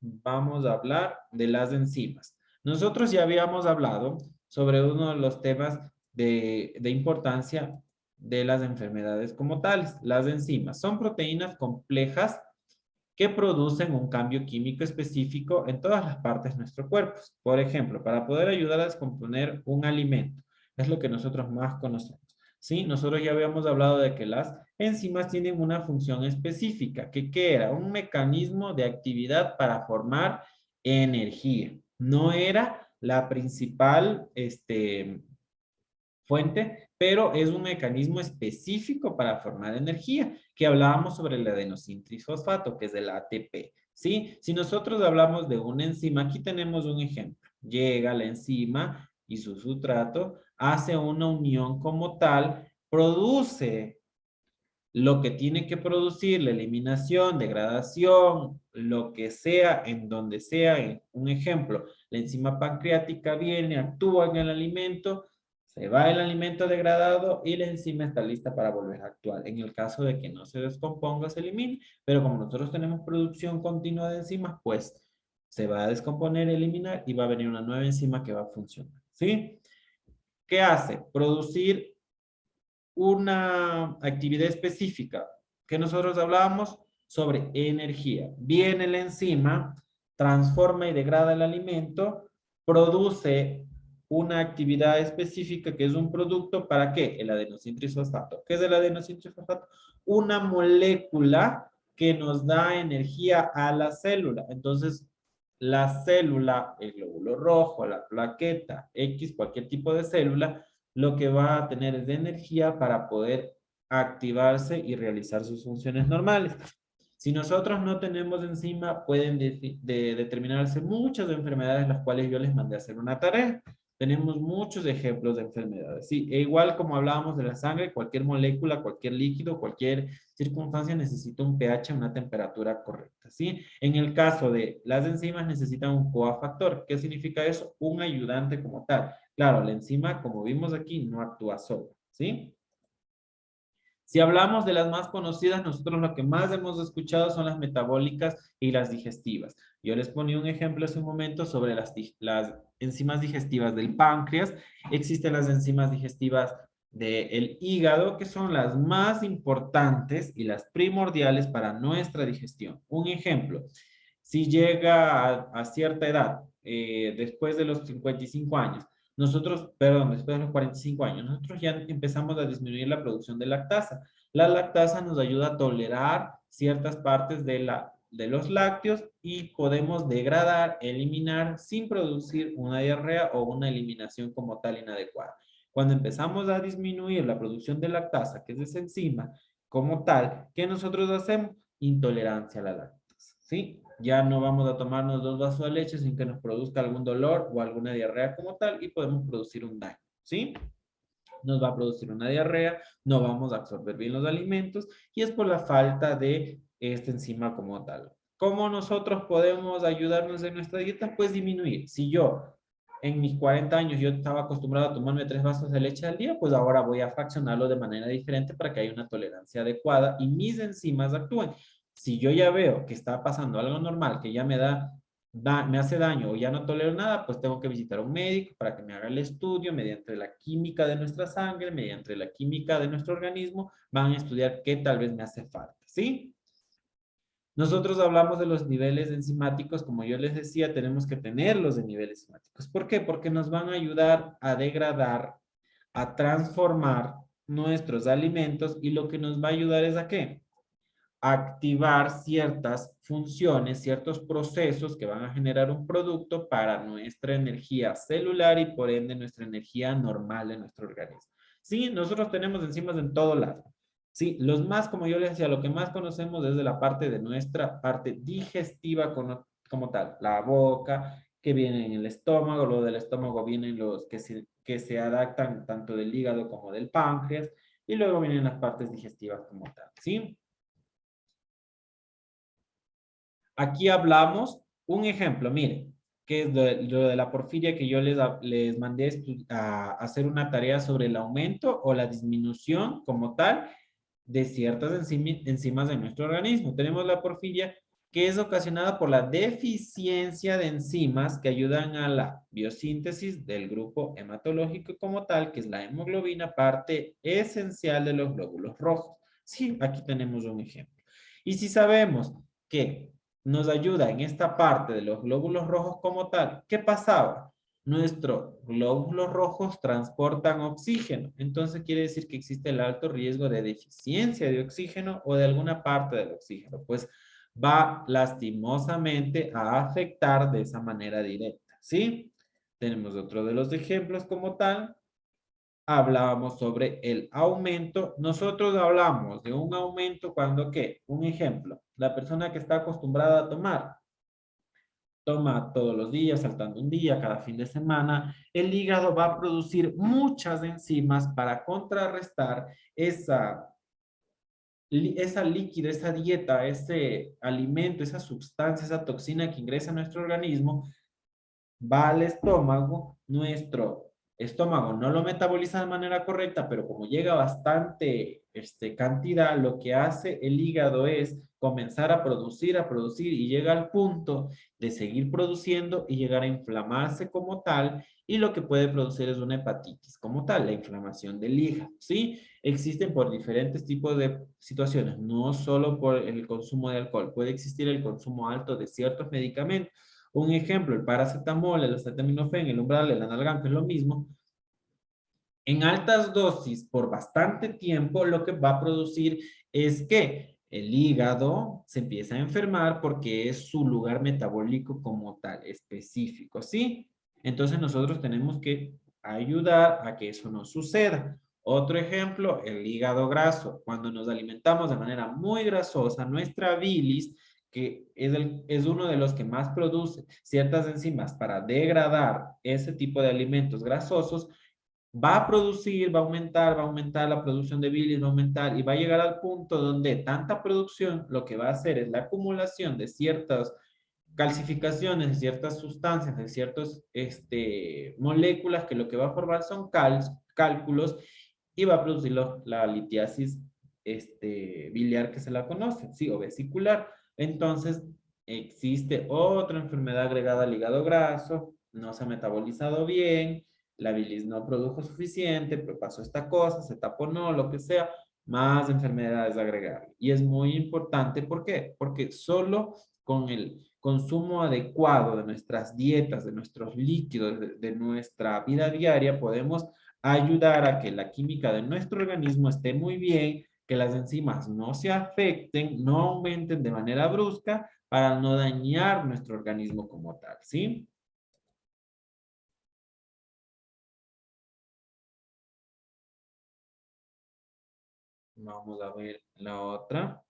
[SPEAKER 1] Vamos a hablar de las enzimas. Nosotros ya habíamos hablado sobre uno de los temas de importancia de las enfermedades como tales. Las enzimas son proteínas complejas que producen un cambio químico específico en todas las partes de nuestro cuerpo. Por ejemplo, para poder ayudar a descomponer un alimento, es lo que nosotros más conocemos. ¿sí? Nosotros ya habíamos hablado de que las enzimas tienen una función específica, que ¿qué era? Un mecanismo de actividad para formar energía. No era la principal, fuente, pero es un mecanismo específico para formar energía, que hablábamos sobre el adenosín trisfosfato, que es el ATP, ¿sí? Si nosotros hablamos de una enzima, aquí tenemos un ejemplo. Llega la enzima y su sustrato hace una unión como tal, produce lo que tiene que producir, la eliminación, degradación, lo que sea, en donde sea. Un ejemplo, la enzima pancreática viene, actúa en el alimento, se va el alimento degradado y la enzima está lista para volver a actuar. En el caso de que no se descomponga, se elimine, pero como nosotros tenemos producción continua de enzimas, pues se va a descomponer, eliminar y va a venir una nueva enzima que va a funcionar, ¿sí? ¿Qué hace? Producir una actividad específica que nosotros hablábamos sobre energía. Viene la enzima, transforma y degrada el alimento, produce una actividad específica que es un producto, ¿para qué? El adenosín trifosfato. ¿Qué es el adenosín trifosfato? Una molécula que nos da energía a la célula. Entonces, la célula, el glóbulo rojo, la plaqueta, X, cualquier tipo de célula, lo que va a tener es de energía para poder activarse y realizar sus funciones normales. Si nosotros no tenemos enzima, pueden determinarse muchas enfermedades, las cuales yo les mandé a hacer una tarea. Tenemos muchos ejemplos de enfermedades, ¿sí? E igual como hablábamos de la sangre, cualquier molécula, cualquier líquido, cualquier circunstancia necesita un pH, una temperatura correcta, ¿sí? En el caso de las enzimas necesitan un cofactor. ¿Qué significa eso? Un ayudante como tal. Claro, la enzima, como vimos aquí, no actúa sola, ¿sí? Si hablamos de las más conocidas, nosotros lo que más hemos escuchado son las metabólicas y las digestivas. Yo les ponía un ejemplo hace un momento sobre las enzimas digestivas del páncreas. Existen las enzimas digestivas del hígado, que son las más importantes y las primordiales para nuestra digestión. Un ejemplo, si llega a cierta edad, después de los 55 años, nosotros, perdón, después de los 45 años, nosotros ya empezamos a disminuir la producción de lactasa. La lactasa nos ayuda a tolerar ciertas partes de los lácteos y podemos degradar, eliminar sin producir una diarrea o una eliminación como tal inadecuada. Cuando empezamos a disminuir la producción de lactasa, que es esa enzima como tal, ¿qué nosotros hacemos? Intolerancia a la lactosa, ¿sí? Ya no vamos a tomarnos 2 vasos de leche sin que nos produzca algún dolor o alguna diarrea como tal y podemos producir un daño, ¿sí? Nos va a producir una diarrea, no vamos a absorber bien los alimentos y es por la falta de esta enzima como tal. ¿Cómo nosotros podemos ayudarnos en nuestra dieta? Pues disminuir. Si yo en mis 40 años yo estaba acostumbrado a tomarme 3 vasos de leche al día, pues ahora voy a fraccionarlo de manera diferente para que haya una tolerancia adecuada y mis enzimas actúen. Si yo ya veo que está pasando algo normal, que ya me hace daño o ya no tolero nada, pues tengo que visitar a un médico para que me haga el estudio mediante la química de nuestra sangre, mediante la química de nuestro organismo, van a estudiar qué tal vez me hace falta, ¿sí? Nosotros hablamos de los niveles enzimáticos, como yo les decía, tenemos que tenerlos de niveles enzimáticos. ¿Por qué? Porque nos van a ayudar a degradar, a transformar nuestros alimentos y lo que nos va a ayudar es a qué? Activar ciertas funciones, ciertos procesos que van a generar un producto para nuestra energía celular y por ende nuestra energía normal de nuestro organismo. Sí, nosotros tenemos enzimas en todo lado. Sí, los más, como yo les decía, lo que más conocemos es de la parte de nuestra parte digestiva como tal, la boca, que viene en el estómago, luego del estómago vienen los que se adaptan tanto del hígado como del páncreas, y luego vienen las partes digestivas como tal, ¿sí? Aquí hablamos, un ejemplo, miren, que es lo de la porfiria que yo les mandé a hacer una tarea sobre el aumento o la disminución como tal de ciertas enzimas de nuestro organismo. Tenemos la porfiria que es ocasionada por la deficiencia de enzimas que ayudan a la biosíntesis del grupo hematológico como tal, que es la hemoglobina, parte esencial de los glóbulos rojos. Sí, aquí tenemos un ejemplo. Y si sabemos que nos ayuda en esta parte de los glóbulos rojos como tal, ¿qué pasaba? nuestros glóbulos rojos transportan oxígeno. Entonces quiere decir que existe el alto riesgo de deficiencia de oxígeno o de alguna parte del oxígeno. Pues va lastimosamente a afectar de esa manera directa, ¿sí? Tenemos otro de los ejemplos como tal. Hablábamos sobre el aumento. Nosotros hablamos de un aumento cuando, ¿qué? Un ejemplo, la persona que está acostumbrada a tomar, toma todos los días, saltando un día, cada fin de semana, el hígado va a producir muchas enzimas para contrarrestar esa líquido, esa dieta, ese alimento, esa sustancia, esa toxina que ingresa a nuestro organismo, va al estómago, nuestro estómago no lo metaboliza de manera correcta, pero como llega bastante cantidad, lo que hace el hígado es comenzar a producir y llega al punto de seguir produciendo y llegar a inflamarse como tal, y lo que puede producir es una hepatitis como tal, la inflamación del hígado, ¿sí? Existen por diferentes tipos de situaciones, no solo por el consumo de alcohol, puede existir el consumo alto de ciertos medicamentos. Un ejemplo, el paracetamol, el acetaminofén, el umbral, el analgán, que es lo mismo, en altas dosis por bastante tiempo, lo que va a producir es que el hígado se empieza a enfermar porque es su lugar metabólico como tal, específico, ¿sí? Entonces nosotros tenemos que ayudar a que eso no suceda. Otro ejemplo, el hígado graso. Cuando nos alimentamos de manera muy grasosa, nuestra bilis, que es uno de los que más produce ciertas enzimas para degradar ese tipo de alimentos grasosos, va a producir, va a aumentar la producción de bilis, va a aumentar y va a llegar al punto donde tanta producción lo que va a hacer es la acumulación de ciertas calcificaciones, de ciertas sustancias, de ciertas moléculas que lo que va a formar son cálculos y va a producir la litiasis biliar que se la conoce, ¿sí? O vesicular. Entonces, existe otra enfermedad agregada al hígado graso, no se ha metabolizado bien, la bilis no produjo suficiente, pero pasó esta cosa, se taponó, lo que sea, más enfermedades agregadas. Y es muy importante, ¿por qué? Porque solo con el consumo adecuado de nuestras dietas, de nuestros líquidos, de nuestra vida diaria, podemos ayudar a que la química de nuestro organismo esté muy bien, que las enzimas no se afecten, no aumenten de manera brusca para no dañar nuestro organismo como tal, ¿sí? Vamos a ver la otra.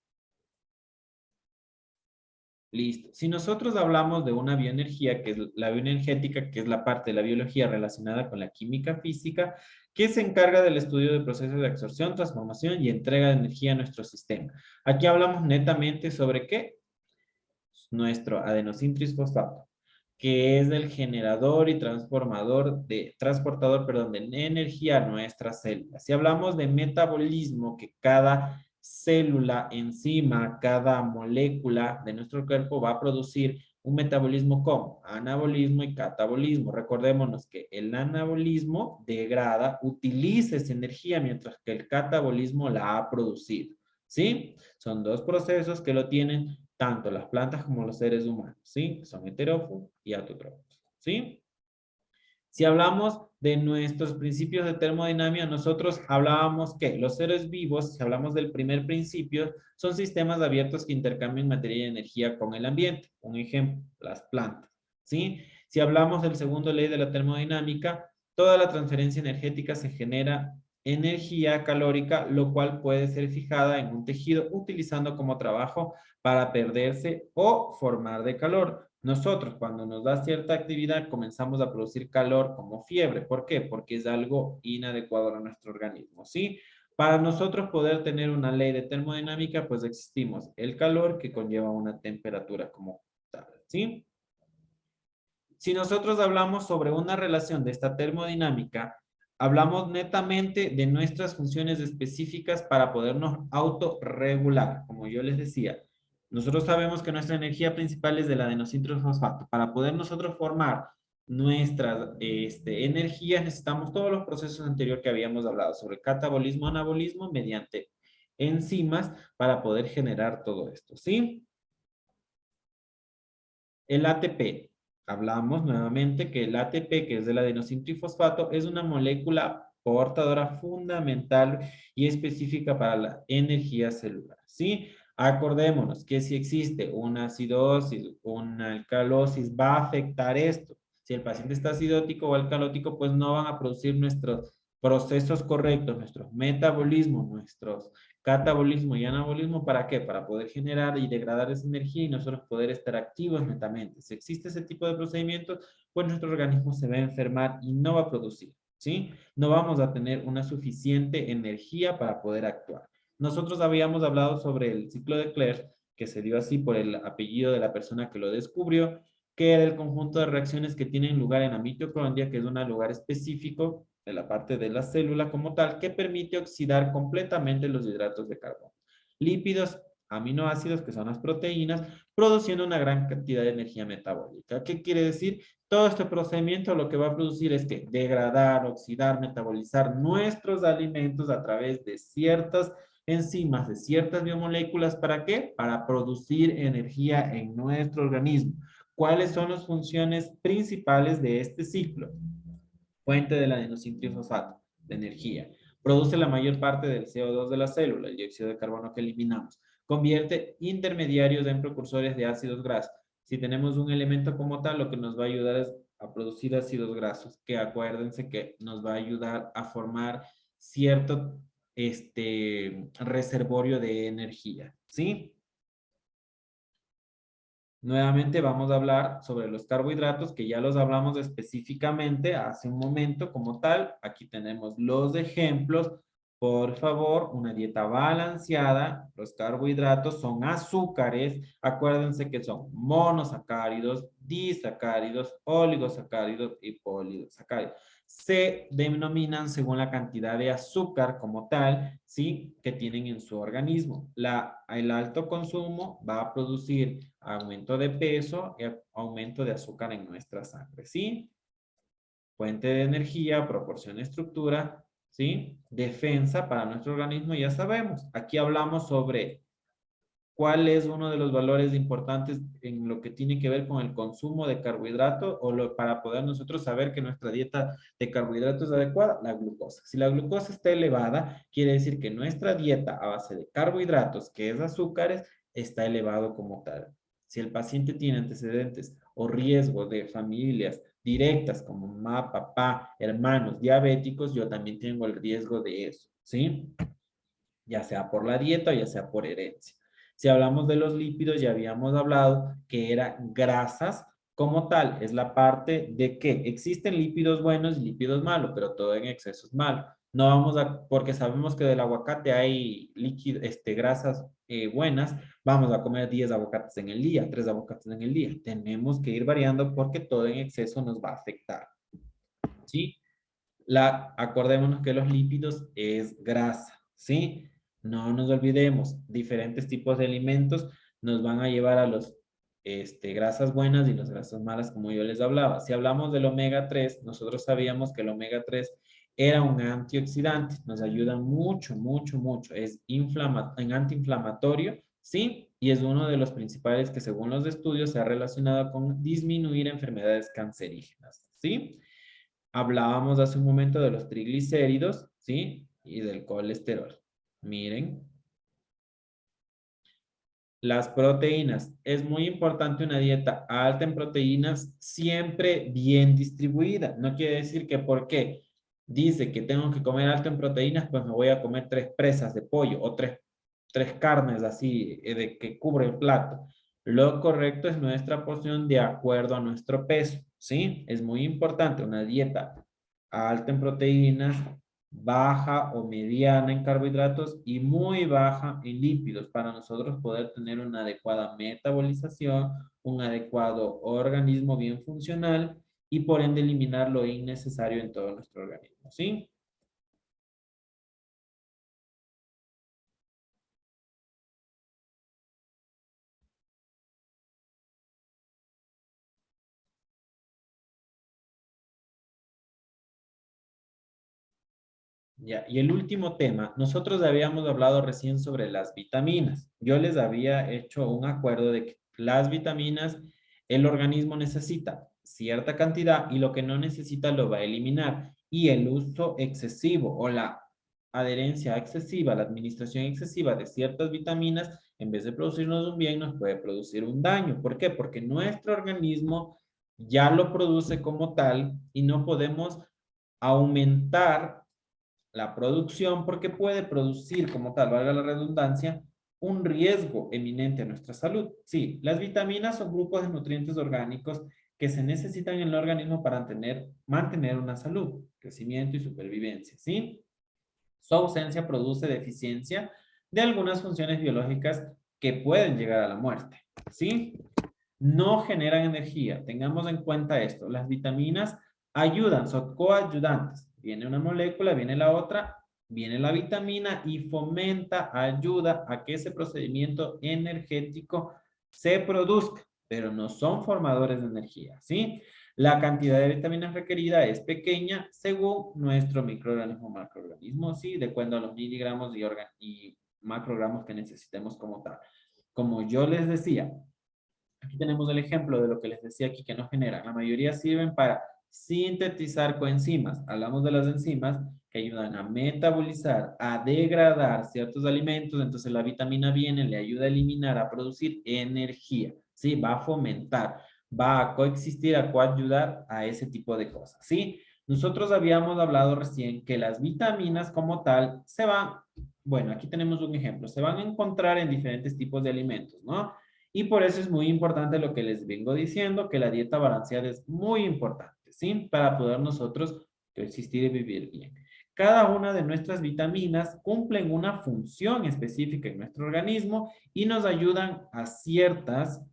[SPEAKER 1] Listo. Si nosotros hablamos de una bioenergía, que es la bioenergética, que es la parte de la biología relacionada con la química física, que se encarga del estudio de procesos de absorción, transformación y entrega de energía a nuestro sistema. Aquí hablamos netamente sobre qué, nuestro adenosín trisfosfato, que es el generador y transportador, perdón, de energía a nuestras células. Si hablamos de metabolismo, que cada célula, enzima, cada molécula de nuestro cuerpo va a producir un metabolismo como anabolismo y catabolismo. Recordémonos que el anabolismo degrada, utiliza esa energía, mientras que el catabolismo la ha producido. ¿Sí? Son dos procesos que lo tienen tanto las plantas como los seres humanos, ¿sí? Son heterófagos y autótrofos, ¿sí? Si hablamos de nuestros principios de termodinámica, nosotros hablábamos que los seres vivos, si hablamos del primer principio, son sistemas abiertos que intercambian materia y energía con el ambiente. Un ejemplo, las plantas, ¿sí? Si hablamos del segundo ley de la termodinámica, toda la transferencia energética se genera energía calórica, lo cual puede ser fijada en un tejido utilizando como trabajo para perderse o formar de calor. Nosotros, cuando nos da cierta actividad, comenzamos a producir calor como fiebre. ¿Por qué? Porque es algo inadecuado a nuestro organismo, ¿sí? Para nosotros poder tener una ley de termodinámica, pues existimos el calor que conlleva una temperatura como tal, ¿sí? Si nosotros hablamos sobre una relación de esta termodinámica, hablamos netamente de nuestras funciones específicas para podernos autorregular, como yo les decía. Nosotros sabemos que nuestra energía principal es del adenosíntrofosfato. Para poder nosotros formar nuestras energías necesitamos todos los procesos anteriores que habíamos hablado sobre catabolismo, anabolismo, mediante enzimas para poder generar todo esto, ¿sí? El ATP. hablamos nuevamente que el ATP, que es del adenosintrifosfato, es una molécula portadora fundamental y específica para la energía celular, ¿sí? Acordémonos que si existe una acidosis, una alcalosis, va a afectar esto. Si el paciente está acidótico o alcalótico, pues no van a producir nuestros procesos correctos, nuestros metabolismos, nuestros catabolismo y anabolismo, ¿para qué? Para poder generar y degradar esa energía y nosotros poder estar activos netamente. Si existe ese tipo de procedimientos, pues nuestro organismo se va a enfermar y no va a producir, ¿sí? No vamos a tener una suficiente energía para poder actuar. Nosotros habíamos hablado sobre el ciclo de Claire, que se dio así por el apellido de la persona que lo descubrió, que era el conjunto de reacciones que tienen lugar en la mitocondria, que es un lugar específico de la parte de la célula como tal, que permite oxidar completamente los hidratos de carbono. Lípidos, aminoácidos, que son las proteínas, produciendo una gran cantidad de energía metabólica. ¿Qué quiere decir? Todo este procedimiento lo que va a producir es que degradar, oxidar, metabolizar nuestros alimentos a través de ciertas enzimas, de ciertas biomoléculas. ¿Para qué? Para producir energía en nuestro organismo. ¿Cuáles son las funciones principales de este ciclo? Fuente del adenosintrifosfato, de energía. Produce la mayor parte del CO2 de la célula, el dióxido de carbono que eliminamos. Convierte intermediarios en precursores de ácidos grasos. Si tenemos un elemento como tal, lo que nos va a ayudar es a producir ácidos grasos, que acuérdense que nos va a ayudar a formar cierto reservorio de energía, ¿sí? Nuevamente vamos a hablar sobre los carbohidratos, que ya los hablamos específicamente hace un momento como tal. Aquí tenemos los ejemplos. Por favor, una dieta balanceada. Los carbohidratos son azúcares. Acuérdense que son monosacáridos, disacáridos, oligosacáridos y polisacáridos. Se denominan según la cantidad de azúcar como tal, ¿sí? Que tienen en su organismo. El alto consumo va a producir aumento de peso y aumento de azúcar en nuestra sangre, ¿sí? Fuente de energía, proporciona estructura, ¿sí? Defensa para nuestro organismo, ya sabemos. Aquí hablamos sobre cuál es uno de los valores importantes en lo que tiene que ver con el consumo de carbohidratos para poder nosotros saber que nuestra dieta de carbohidratos es adecuada, la glucosa. Si la glucosa está elevada, quiere decir que nuestra dieta a base de carbohidratos, que es azúcares, está elevado como tal. Si el paciente tiene antecedentes o riesgo de familias directas como mamá, papá, hermanos diabéticos, yo también tengo el riesgo de eso, ¿sí? Ya sea por la dieta o ya sea por herencia. Si hablamos de los lípidos, ya habíamos hablado que eran grasas como tal. Es la parte de que existen lípidos buenos y lípidos malos, pero todo en exceso es malo. No vamos a, porque sabemos que del aguacate hay grasas buenas, vamos a comer 10 aguacates en el día, 3 aguacates en el día. Tenemos que ir variando porque todo en exceso nos va a afectar. ¿Sí? Acordémonos que los lípidos es grasa, ¿sí? No nos olvidemos, diferentes tipos de alimentos nos van a llevar a los grasas buenas y las grasas malas, como yo les hablaba. Si hablamos del omega 3, nosotros sabíamos que el omega 3 era un antioxidante, nos ayuda mucho, mucho, mucho. Es antiinflamatorio, ¿sí? Y es uno de los principales que según los estudios se ha relacionado con disminuir enfermedades cancerígenas, ¿sí? Hablábamos hace un momento de los triglicéridos, ¿sí? Y del colesterol. Miren, las proteínas. Es muy importante una dieta alta en proteínas, siempre bien distribuida. No quiere decir que porque dice que tengo que comer alto en proteínas, pues me voy a comer 3 presas de pollo o tres carnes así de que cubre el plato. Lo correcto es nuestra porción de acuerdo a nuestro peso, ¿sí? Es muy importante una dieta alta en proteínas, baja o mediana en carbohidratos y muy baja en lípidos para nosotros poder tener una adecuada metabolización, un adecuado organismo bien funcional y por ende eliminar lo innecesario en todo nuestro organismo, ¿sí? Ya, y el último tema, nosotros habíamos hablado recién sobre las vitaminas. Yo les había hecho un acuerdo de que las vitaminas el organismo necesita cierta cantidad y lo que no necesita lo va a eliminar. Y el uso excesivo o la adherencia excesiva, la administración excesiva de ciertas vitaminas, en vez de producirnos un bien, nos puede producir un daño. ¿Por qué? Porque nuestro organismo ya lo produce como tal y no podemos aumentar la producción porque puede producir como tal, valga la redundancia, un riesgo eminente a nuestra salud. Sí, las vitaminas son grupos de nutrientes orgánicos que se necesitan en el organismo para mantener una salud, crecimiento y supervivencia, ¿sí? Su ausencia produce deficiencia de algunas funciones biológicas que pueden llegar a la muerte, ¿sí? No generan energía. Tengamos en cuenta esto. Las vitaminas ayudan, son coayudantes. Viene una molécula, viene la otra, viene la vitamina y fomenta, ayuda a que ese procedimiento energético se produzca, pero no son formadores de energía, ¿sí? La cantidad de vitaminas requerida es pequeña según nuestro microorganismo o macroorganismo, ¿sí? De acuerdo a los miligramos y macrogramos que necesitemos como tal. Como yo les decía, aquí tenemos el ejemplo de lo que les decía aquí que no generan. La mayoría sirven para sintetizar coenzimas. Hablamos de las enzimas que ayudan a metabolizar, a degradar ciertos alimentos. Entonces la vitamina viene, le ayuda a eliminar, a producir energía. ¿Sí? Va a fomentar, va a coexistir, a coayudar a ese tipo de cosas. ¿Sí? Nosotros habíamos hablado recién que las vitaminas como tal se van, bueno, aquí tenemos un ejemplo, se van a encontrar en diferentes tipos de alimentos, ¿no? Y por eso es muy importante lo que les vengo diciendo, que la dieta balanceada es muy importante, ¿sí? Para poder nosotros existir y vivir bien. Cada una de nuestras vitaminas cumplen una función específica en nuestro organismo y nos ayudan a ciertas,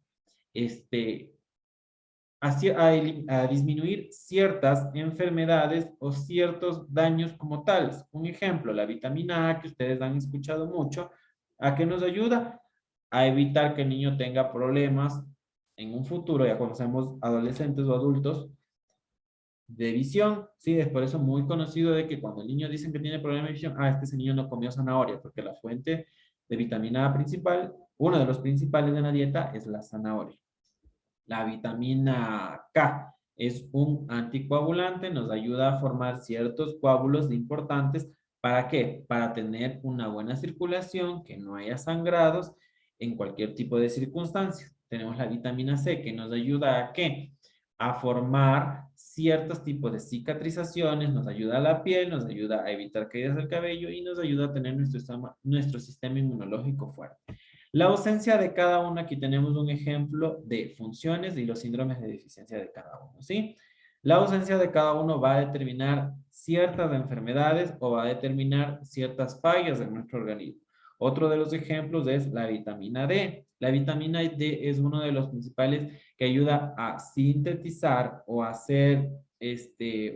[SPEAKER 1] a disminuir ciertas enfermedades o ciertos daños como tales. Un ejemplo, la vitamina A que ustedes han escuchado mucho, ¿a qué nos ayuda? A evitar que el niño tenga problemas en un futuro, ya cuando seamos adolescentes o adultos, de visión. Sí, es por eso muy conocido de que cuando el niño dicen que tiene problemas de visión, es que ese niño no comió zanahoria, porque la fuente de vitamina A principal, uno de los principales de la dieta es la zanahoria. La vitamina K es un anticoagulante, nos ayuda a formar ciertos coágulos importantes. ¿Para qué? Para tener una buena circulación, que no haya sangrados en cualquier tipo de circunstancias. Tenemos la vitamina C que nos ayuda a ¿qué? A formar ciertos tipos de cicatrizaciones, nos ayuda a la piel, nos ayuda a evitar caídas del cabello y nos ayuda a tener nuestro sistema inmunológico fuerte. La ausencia de cada uno, aquí tenemos un ejemplo de funciones y los síndromes de deficiencia de cada uno, ¿sí? La ausencia de cada uno va a determinar ciertas enfermedades o va a determinar ciertas fallas en nuestro organismo. Otro de los ejemplos es la vitamina D. La vitamina D es uno de los principales que ayuda a sintetizar o a hacer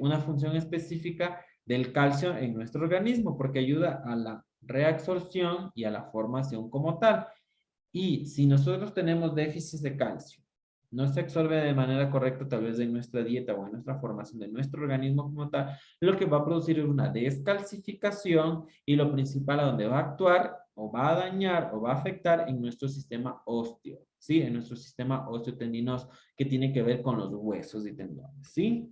[SPEAKER 1] una función específica del calcio en nuestro organismo porque ayuda a la reabsorción y a la formación como tal. Y si nosotros tenemos déficits de calcio, no se absorbe de manera correcta tal vez en nuestra dieta o en nuestra formación de nuestro organismo como tal, lo que va a producir es una descalcificación y lo principal a donde va a actuar o va a dañar o va a afectar en nuestro sistema óseo, ¿sí? En nuestro sistema osteotendinoso que tiene que ver con los huesos y tendones, ¿sí?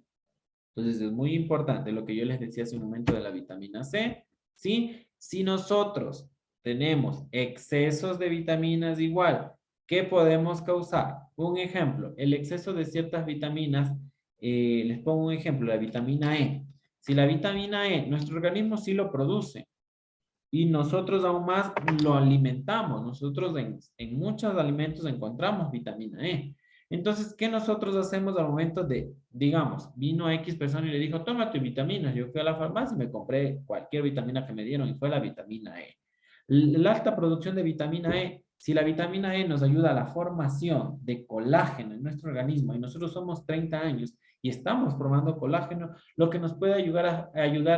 [SPEAKER 1] Entonces es muy importante lo que yo les decía hace un momento de la vitamina C, ¿sí? Si nosotros tenemos excesos de vitaminas igual, ¿qué podemos causar? Un ejemplo, el exceso de ciertas vitaminas, les pongo un ejemplo, la vitamina E. Si la vitamina E, nuestro organismo sí lo produce y nosotros aún más lo alimentamos. Nosotros en muchos alimentos encontramos vitamina E. Entonces, ¿qué nosotros hacemos al momento de, digamos, vino a X persona y le dijo, toma tu vitamina? Yo fui a la farmacia y me compré cualquier vitamina que me dieron y fue la vitamina E. La alta producción de vitamina E, si la vitamina E nos ayuda a la formación de colágeno en nuestro organismo y nosotros somos 30 años y estamos formando colágeno, lo que nos puede ayudar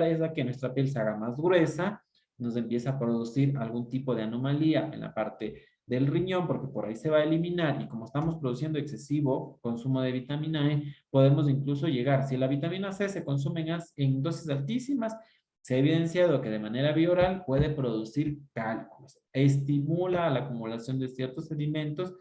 [SPEAKER 1] es a que nuestra piel se haga más gruesa, nos empieza a producir algún tipo de anomalía en la parte del riñón, porque por ahí se va a eliminar y como estamos produciendo excesivo consumo de vitamina E, podemos incluso llegar, si la vitamina C se consume en dosis altísimas, se ha evidenciado que de manera bioral puede producir cálculos, estimula la acumulación de ciertos sedimentos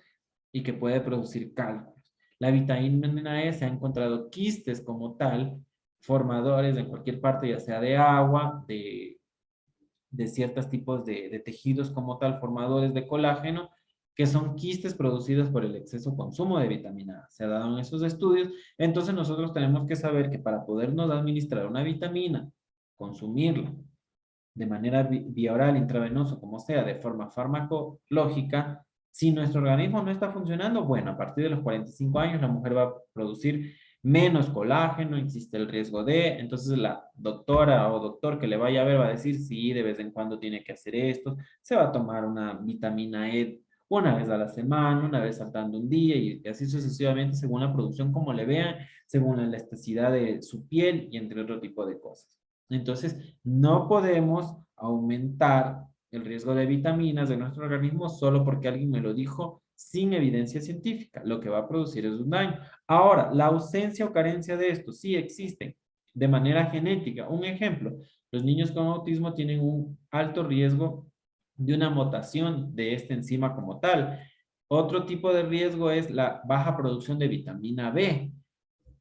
[SPEAKER 1] y que puede producir cálculos. La vitamina E se ha encontrado quistes como tal, formadores en cualquier parte, ya sea de agua, de ciertos tipos de tejidos como tal, formadores de colágeno, que son quistes producidos por el exceso consumo de vitamina A. Se ha dado en esos estudios. Entonces nosotros tenemos que saber que para podernos administrar una vitamina, consumirla de manera vía oral, intravenoso, como sea, de forma farmacológica, si nuestro organismo no está funcionando, bueno, a partir de los 45 años la mujer va a producir menos colágeno, existe el riesgo de, entonces la doctora o doctor que le vaya a ver va a decir, sí, de vez en cuando tiene que hacer esto, se va a tomar una vitamina E una vez a la semana, una vez saltando un día y así sucesivamente según la producción como le vean, según la elasticidad de su piel y entre otro tipo de cosas. Entonces, no podemos aumentar el riesgo de vitaminas de nuestro organismo solo porque alguien me lo dijo sin evidencia científica. Lo que va a producir es un daño. Ahora, la ausencia o carencia de esto sí existe de manera genética. Un ejemplo, los niños con autismo tienen un alto riesgo de una mutación de esta enzima como tal. Otro tipo de riesgo es la baja producción de vitamina B.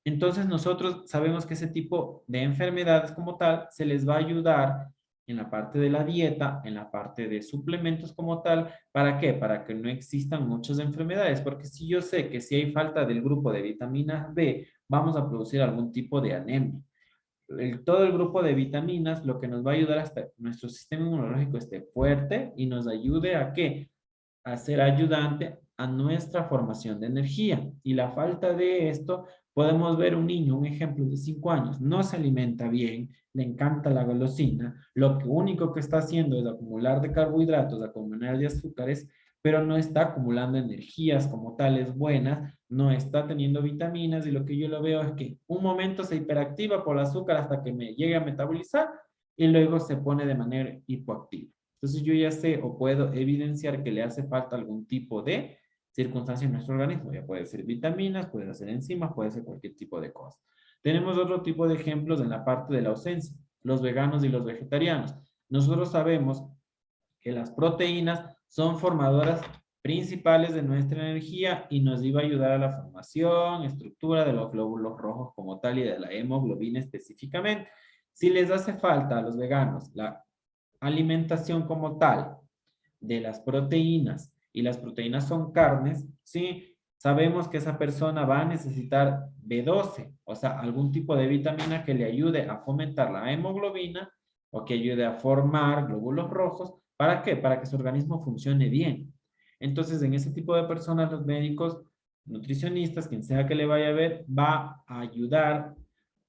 [SPEAKER 1] Entonces nosotros sabemos que ese tipo de enfermedades como tal se les va a ayudar en la parte de la dieta, en la parte de suplementos como tal. ¿Para qué? Para que no existan muchas enfermedades. Porque si yo sé que si hay falta del grupo de vitamina B, vamos a producir algún tipo de anemia. Todo el grupo de vitaminas lo que nos va a ayudar hasta que nuestro sistema inmunológico esté fuerte y nos ayude a qué? A ser ayudante a nuestra formación de energía. Y la falta de esto, podemos ver un niño, un ejemplo de 5 años, no se alimenta bien, le encanta la golosina, lo único que está haciendo es acumular de carbohidratos, acumular de azúcares, pero no está acumulando energías como tales buenas, no está teniendo vitaminas y lo que yo lo veo es que un momento se hiperactiva por el azúcar hasta que me llegue a metabolizar y luego se pone de manera hipoactiva. Entonces yo ya sé o puedo evidenciar que le hace falta algún tipo de circunstancia en nuestro organismo. Ya puede ser vitaminas, puede ser enzimas, puede ser cualquier tipo de cosa. Tenemos otro tipo de ejemplos en la parte de la ausencia, los veganos y los vegetarianos. Nosotros sabemos que las proteínas son formadoras principales de nuestra energía y nos iba a ayudar a la formación, estructura de los glóbulos rojos como tal y de la hemoglobina específicamente. Si les hace falta a los veganos la alimentación como tal de las proteínas y las proteínas son carnes, ¿sí? Sabemos que esa persona va a necesitar B12, o sea, algún tipo de vitamina que le ayude a fomentar la hemoglobina o que ayude a formar glóbulos rojos. ¿Para qué? Para que su organismo funcione bien. Entonces, en ese tipo de personas, los médicos, nutricionistas, quien sea que le vaya a ver, va a ayudar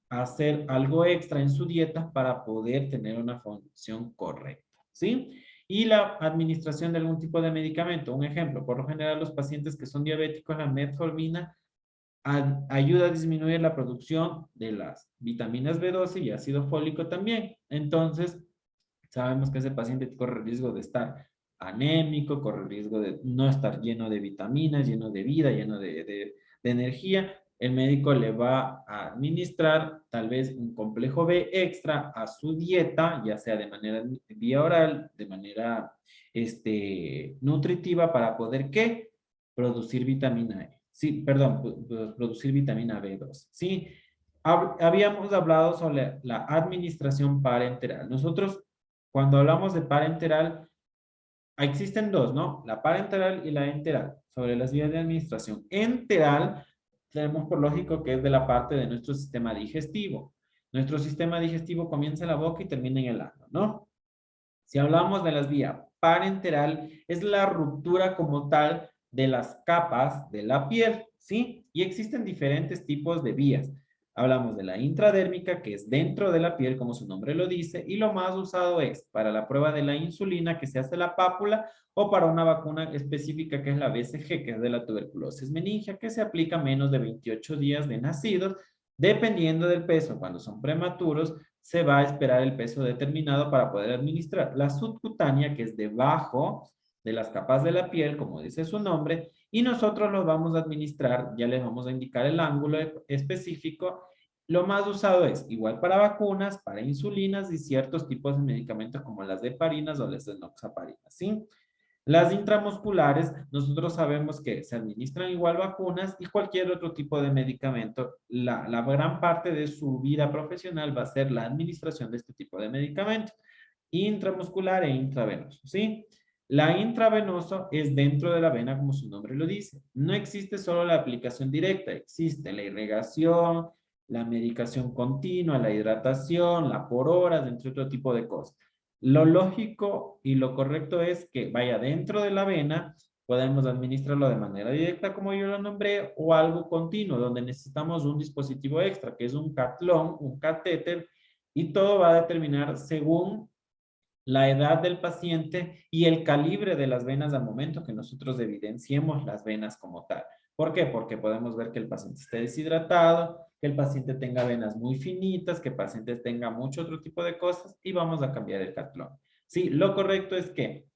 [SPEAKER 1] a hacer algo extra en su dieta para poder tener una función correcta, ¿sí? Y la administración de algún tipo de medicamento. Un ejemplo, por lo general los pacientes que son diabéticos, la metformina ayuda a disminuir la producción de las vitaminas B12 y ácido fólico también. Entonces, sabemos que ese paciente corre el riesgo de estar anémico, corre el riesgo de no estar lleno de vitaminas, lleno de vida, lleno de energía. El médico le va a administrar tal vez un complejo B extra a su dieta, ya sea de manera vía oral, de manera nutritiva, para poder, ¿qué? Producir vitamina E. Sí, perdón, producir vitamina B2. Sí, habíamos hablado sobre la administración parenteral. Nosotros cuando hablamos de parenteral, existen dos, ¿no? La parenteral y la enteral, sobre las vías de administración. Enteral, tenemos por lógico que es de la parte de nuestro sistema digestivo. Nuestro sistema digestivo comienza en la boca y termina en el ano, ¿no? Si hablamos de las vías parenteral, es la ruptura como tal de las capas de la piel, ¿sí? Y existen diferentes tipos de vías. Hablamos de la intradérmica, que es dentro de la piel, como su nombre lo dice, y lo más usado es para la prueba de la insulina, que se hace la pápula, o para una vacuna específica, que es la BCG, que es de la tuberculosis meningia, que se aplica menos de 28 días de nacidos, dependiendo del peso. Cuando son prematuros, se va a esperar el peso determinado para poder administrar. La subcutánea, que es debajo de las capas de la piel, como dice su nombre, y nosotros lo vamos a administrar, ya les vamos a indicar el ángulo específico. Lo más usado es igual para vacunas, para insulinas y ciertos tipos de medicamentos como las de heparinas o las de enoxaparinas, ¿sí? Las intramusculares, nosotros sabemos que se administran igual vacunas y cualquier otro tipo de medicamento. La gran parte de su vida profesional va a ser la administración de este tipo de medicamentos, intramuscular e intravenoso, ¿sí? La intravenosa es dentro de la vena, como su nombre lo dice. No existe solo la aplicación directa, existe la irrigación, la medicación continua, la hidratación, la por horas, entre otro tipo de cosas. Lo lógico y lo correcto es que vaya dentro de la vena, podemos administrarlo de manera directa, como yo lo nombré, o algo continuo, donde necesitamos un dispositivo extra, que es un catlón, un catéter, y todo va a determinar según la edad del paciente y el calibre de las venas al momento que nosotros evidenciemos las venas como tal. ¿Por qué? Porque podemos ver que el paciente esté deshidratado, que el paciente tenga venas muy finitas, que el paciente tenga mucho otro tipo de cosas y vamos a cambiar el catlón. Sí, lo correcto es que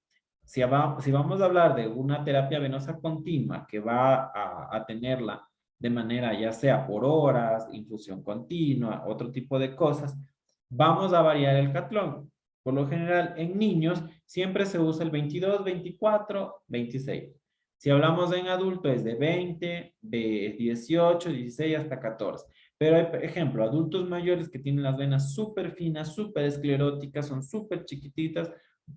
[SPEAKER 1] si vamos a hablar de una terapia venosa continua que va a tenerla de manera ya sea por horas, infusión continua, otro tipo de cosas, vamos a variar el catlón. Por lo general, en niños siempre se usa el 22, 24, 26. Si hablamos en adulto es de 20, de 18, 16 hasta 14. Pero hay, por ejemplo, adultos mayores que tienen las venas súper finas, súper escleróticas, son súper chiquititas,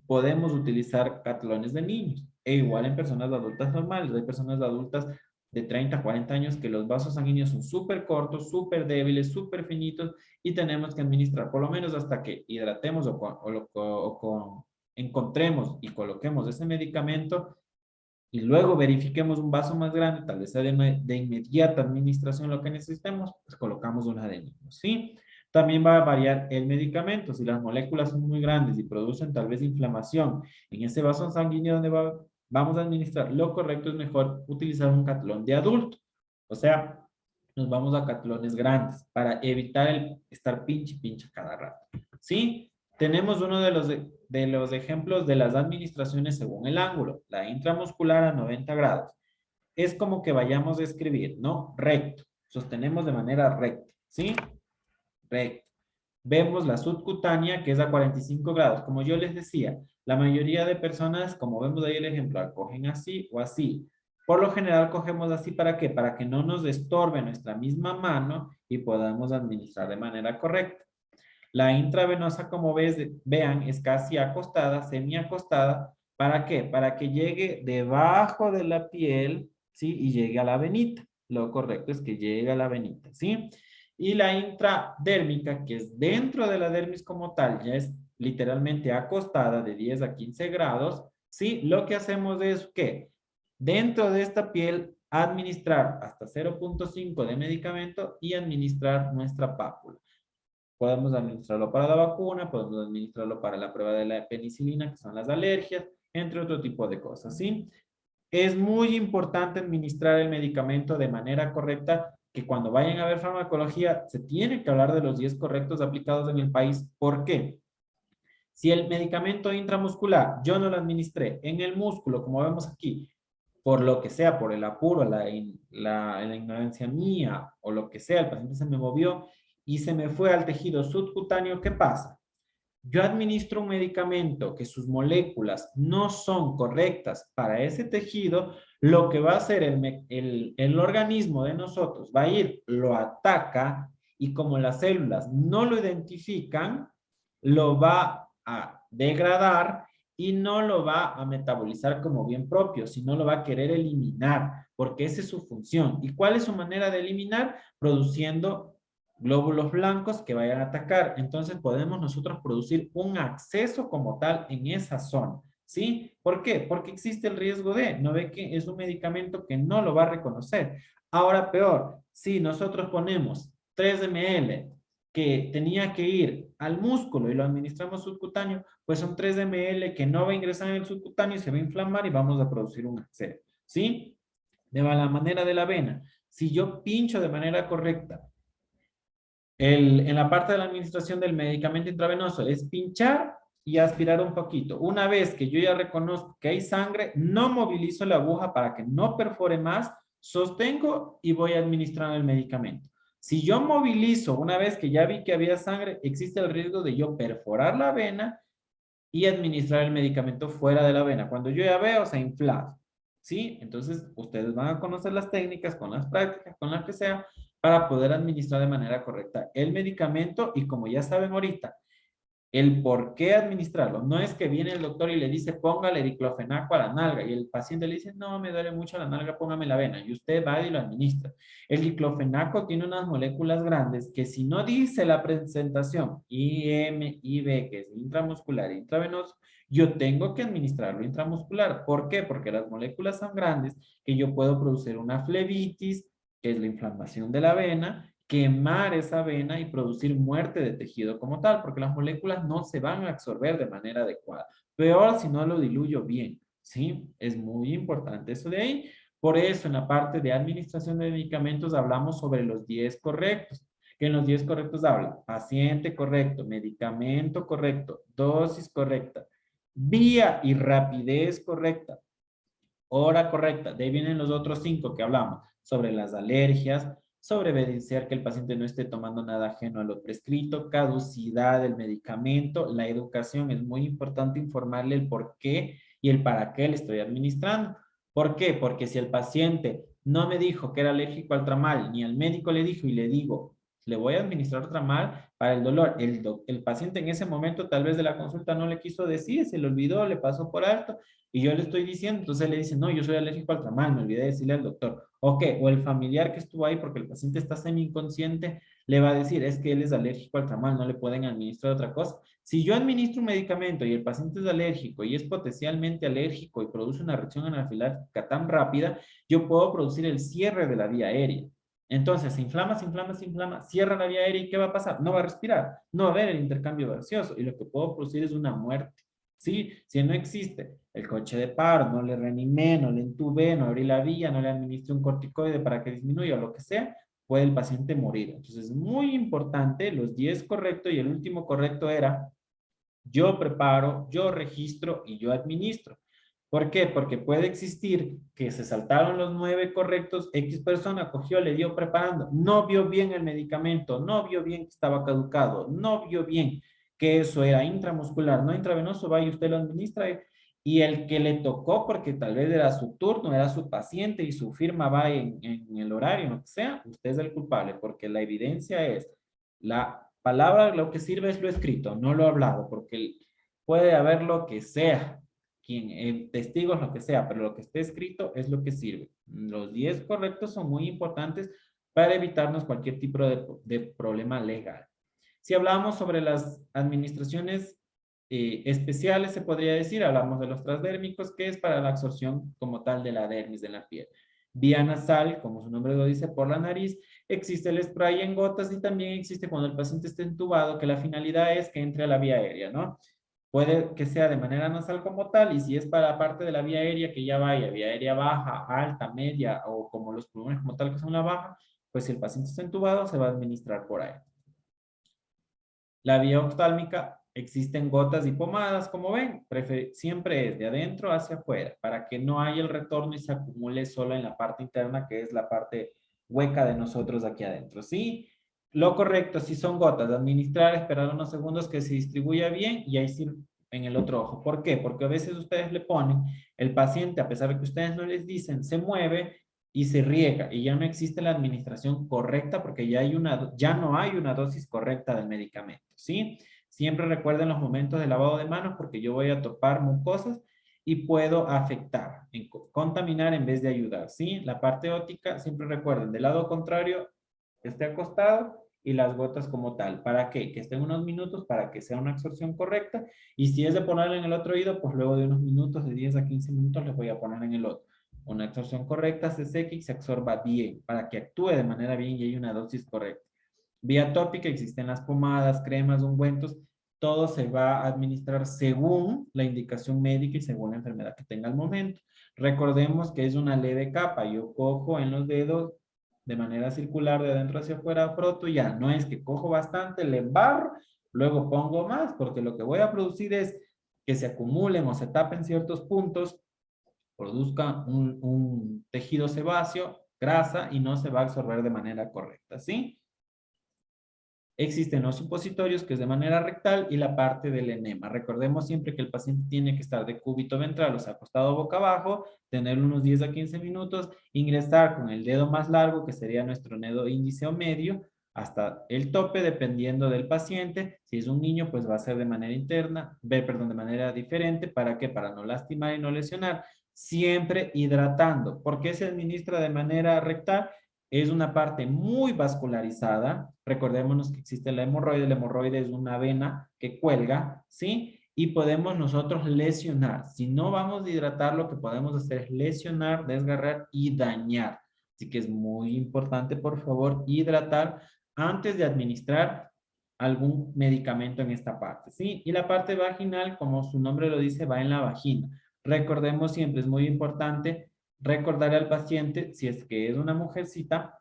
[SPEAKER 1] podemos utilizar catalones de niños. E igual en personas adultas normales. Hay personas adultas de 30, 40 años que los vasos sanguíneos son súper cortos, súper débiles, súper finitos y tenemos que administrar por lo menos hasta que hidratemos encontremos y coloquemos ese medicamento y luego verifiquemos un vaso más grande, tal vez sea de inmediata administración lo que necesitemos, pues colocamos una de niños, ¿sí? También va a variar el medicamento. Si las moléculas son muy grandes y producen tal vez inflamación en ese vaso sanguíneo donde vamos a administrar, lo correcto es mejor utilizar un catlón de adulto. O sea, nos vamos a catlones grandes para evitar el estar pinche cada rato. ¿Sí? Tenemos uno de los ejemplos de las administraciones según el ángulo, la intramuscular a 90 grados. Es como que vayamos a escribir, ¿no? Recto. Sostenemos de manera recta, ¿sí? Recto. Vemos la subcutánea que es a 45 grados. Como yo les decía, la mayoría de personas, como vemos ahí el ejemplo, cogen así o así. Por lo general cogemos así ¿para qué? Para que no nos estorbe nuestra misma mano y podamos administrar de manera correcta. La intravenosa, como vean, es casi acostada, semiacostada. ¿Para qué? Para que llegue debajo de la piel, ¿sí? Y llegue a la venita. Lo correcto es que llegue a la venita, ¿sí? Y la intradérmica, que es dentro de la dermis como tal, ya es literalmente acostada de 10 a 15 grados, ¿sí? Lo que hacemos es que dentro de esta piel administrar hasta 0.5 de medicamento y administrar nuestra pápula. Podemos administrarlo para la vacuna, podemos administrarlo para la prueba de la penicilina, que son las alergias, entre otro tipo de cosas, ¿sí? Es muy importante administrar el medicamento de manera correcta, que cuando vayan a ver farmacología se tiene que hablar de los 10 correctos aplicados en el país. ¿Por qué? Si el medicamento intramuscular yo no lo administré en el músculo, como vemos aquí, por lo que sea, por el apuro, la ignorancia mía o lo que sea, el paciente se me movió y se me fue al tejido subcutáneo, ¿qué pasa? Yo administro un medicamento que sus moléculas no son correctas para ese tejido, lo que va a hacer el organismo de nosotros va a ir, lo ataca y como las células no lo identifican, lo va a degradar y no lo va a metabolizar como bien propio, sino lo va a querer eliminar, porque esa es su función. ¿Y cuál es su manera de eliminar? Produciendo glóbulos blancos que vayan a atacar. Entonces podemos nosotros producir un acceso como tal en esa zona. ¿Sí? ¿Por qué? Porque existe el riesgo de, no ve que es un medicamento que no lo va a reconocer. Ahora peor, si nosotros ponemos 3 ml que tenía que ir al músculo y lo administramos subcutáneo, pues son 3 ml que no va a ingresar en el subcutáneo y se va a inflamar y vamos a producir un acceso. ¿Sí? De la manera de la vena. Si yo pincho de manera correcta en la parte de la administración del medicamento intravenoso es pinchar y aspirar un poquito. Una vez que yo ya reconozco que hay sangre, no movilizo la aguja para que no perfore más, sostengo y voy administrando el medicamento. Si yo movilizo una vez que ya vi que había sangre, existe el riesgo de yo perforar la vena y administrar el medicamento fuera de la vena. Cuando yo ya veo, se ha inflado, ¿sí? Entonces, ustedes van a conocer las técnicas con las prácticas, con las que sea, para poder administrar de manera correcta el medicamento y como ya saben ahorita, el por qué administrarlo. No es que viene el doctor y le dice, póngale diclofenaco a la nalga y el paciente le dice, no, me duele mucho la nalga, póngame la vena. Y usted va y lo administra. El diclofenaco tiene unas moléculas grandes que si no dice la presentación IM, IB, que es intramuscular e intravenoso, yo tengo que administrarlo intramuscular. ¿Por qué? Porque las moléculas son grandes que yo puedo producir una flebitis, que es la inflamación de la vena, quemar esa vena y producir muerte de tejido como tal, porque las moléculas no se van a absorber de manera adecuada. Peor si no lo diluyo bien, ¿sí? Es muy importante eso de ahí. Por eso en la parte de administración de medicamentos hablamos sobre los 10 correctos, que en los 10 correctos habla paciente correcto, medicamento correcto, dosis correcta, vía y rapidez correcta, hora correcta. De ahí vienen los otros 5 que hablamos sobre las alergias, sobre evidenciar que el paciente no esté tomando nada ajeno a lo prescrito, caducidad del medicamento, la educación. Es muy importante informarle el por qué y el para qué le estoy administrando. ¿Por qué? Porque si el paciente no me dijo que era alérgico al tramal, ni al médico le dijo y le digo, le voy a administrar tramal para el dolor. El paciente en ese momento tal vez de la consulta no le quiso decir, se le olvidó, le pasó por alto y yo le estoy diciendo, entonces le dice, no, yo soy alérgico al tramal, me olvidé de decirle al doctor. Ok, o el familiar que estuvo ahí porque el paciente está semi inconsciente, le va a decir, es que él es alérgico al tramal, no le pueden administrar otra cosa. Si yo administro un medicamento y el paciente es alérgico y es potencialmente alérgico y produce una reacción anafiláctica tan rápida, yo puedo producir el cierre de la vía aérea. Entonces, se inflama, se inflama, se inflama, cierra la vía aérea y ¿qué va a pasar? No va a respirar, no va a haber el intercambio gaseoso y lo que puedo producir es una muerte. ¿Sí? Si no existe el coche de paro, no le reanimé, no le entubé, no abrí la vía, no le administré un corticoide para que disminuya o lo que sea, puede el paciente morir. Entonces, es muy importante, los 10 correctos y el último correcto era, yo preparo, yo registro y yo administro. ¿Por qué? Porque puede existir que se saltaron los 9 correctos, X persona cogió, le dio preparando, no vio bien el medicamento, no vio bien que estaba caducado, no vio bien que eso era intramuscular, no intravenoso, vaya usted lo administra y el que le tocó, porque tal vez era su turno, era su paciente y su firma va en el horario, lo que sea, usted es el culpable, porque la evidencia es la palabra, lo que sirve es lo escrito, no lo hablado, porque puede haber lo que sea, testigos, lo que sea, pero lo que esté escrito es lo que sirve. Los 10 correctos son muy importantes para evitarnos cualquier tipo de problema legal. Si hablamos sobre las administraciones especiales, se podría decir, hablamos de los transdérmicos, que es para la absorción como tal de la dermis de la piel. Vía nasal, como su nombre lo dice, por la nariz. Existe el spray en gotas y también existe cuando el paciente está entubado, que la finalidad es que entre a la vía aérea, ¿no? Puede que sea de manera nasal como tal, y si es para parte de la vía aérea, que ya vaya, vía aérea baja, alta, media, o como los pulmones como tal, que son la baja, pues si el paciente está entubado, se va a administrar por ahí. La vía oftálmica, existen gotas y pomadas, como ven, siempre es de adentro hacia afuera, para que no haya el retorno y se acumule solo en la parte interna, que es la parte hueca de nosotros aquí adentro, ¿sí? Lo correcto, si son gotas, administrar, esperar unos segundos que se distribuya bien y ahí sí en el otro ojo. ¿Por qué? Porque a veces ustedes le ponen, el paciente, a pesar de que ustedes no les dicen, se mueve y se riega y ya no existe la administración correcta porque ya no hay una dosis correcta del medicamento, ¿sí? Siempre recuerden los momentos de lavado de manos porque yo voy a topar mucosas y puedo afectar, contaminar en vez de ayudar, ¿sí? La parte óptica, siempre recuerden, del lado contrario, esté acostado y las gotas como tal. ¿Para qué? Que estén unos minutos para que sea una absorción correcta y si es de ponerle en el otro oído, pues luego de unos minutos, de 10 a 15 minutos, les voy a poner en el otro. Una absorción correcta se seca y se absorba bien para que actúe de manera bien y haya una dosis correcta. Vía tópica existen las pomadas, cremas, ungüentos. Todo se va a administrar según la indicación médica y según la enfermedad que tenga al momento. Recordemos que es una leve capa. Yo cojo en los dedos de manera circular de adentro hacia afuera, froto y ya. No es que cojo bastante, le embarro, luego pongo más, porque lo que voy a producir es que se acumulen o se tapen ciertos puntos, produzca un tejido sebáceo, grasa y no se va a absorber de manera correcta, ¿sí? Existen los supositorios, que es de manera rectal, y la parte del enema. Recordemos siempre que el paciente tiene que estar de cúbito ventral, o sea, acostado boca abajo, tener unos 10 a 15 minutos, ingresar con el dedo más largo, que sería nuestro dedo índice o medio, hasta el tope, dependiendo del paciente. Si es un niño, pues va a ser de manera interna, de manera diferente. ¿Para qué? Para no lastimar y no lesionar. Siempre hidratando. ¿Por qué se administra de manera rectal? Es una parte muy vascularizada. Recordémonos que existe la hemorroide. La hemorroide es una vena que cuelga, ¿sí? Y podemos nosotros lesionar. Si no vamos a hidratar, lo que podemos hacer es lesionar, desgarrar y dañar. Así que es muy importante, por favor, hidratar antes de administrar algún medicamento en esta parte, ¿sí? Y la parte vaginal, como su nombre lo dice, va en la vagina. Recordemos siempre, es muy importante recordar al paciente, si es que es una mujercita,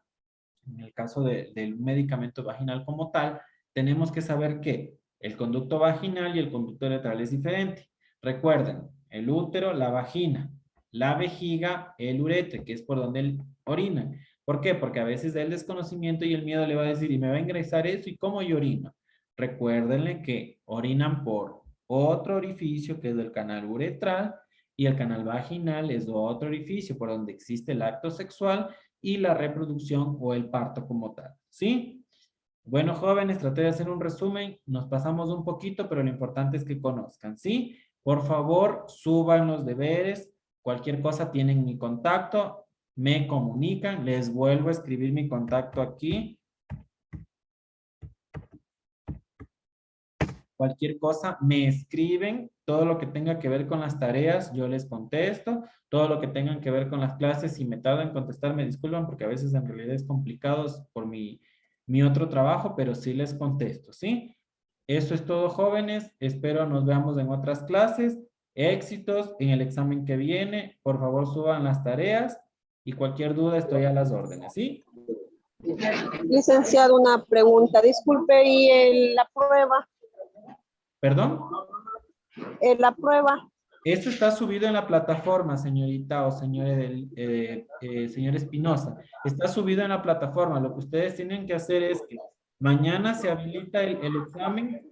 [SPEAKER 1] en el caso del medicamento vaginal como tal, tenemos que saber que el conducto vaginal y el conducto uretral es diferente. Recuerden, el útero, la vagina, la vejiga, el uretre, que es por donde orinan. ¿Por qué? Porque a veces el desconocimiento y el miedo le va a decir, y me va a ingresar eso, ¿y cómo yo orino? Recuérdenle que orinan por otro orificio, que es el canal uretral, y el canal vaginal es otro orificio por donde existe el acto sexual y la reproducción o el parto como tal, ¿sí? Bueno, jóvenes, traté de hacer un resumen, nos pasamos un poquito, pero lo importante es que conozcan, ¿sí? Por favor, suban los deberes, cualquier cosa tienen mi contacto, me comunican, les vuelvo a escribir mi contacto aquí. Cualquier cosa, me escriben, todo lo que tenga que ver con las tareas, yo les contesto, todo lo que tengan que ver con las clases, si me tardo en contestar, me disculpan porque a veces en realidad es complicado por mi otro trabajo, pero sí les contesto, ¿sí? Eso es todo, jóvenes. Espero nos veamos en otras clases. Éxitos en el examen que viene. Por favor, suban las tareas y cualquier duda estoy a las órdenes, ¿sí?
[SPEAKER 3] Licenciado, una pregunta. Disculpe, ¿y la prueba?
[SPEAKER 1] ¿Perdón?
[SPEAKER 3] La prueba.
[SPEAKER 1] Esto está subido en la plataforma, señorita o señor Espinosa. Está subido en la plataforma. Lo que ustedes tienen que hacer es que mañana se habilita el examen,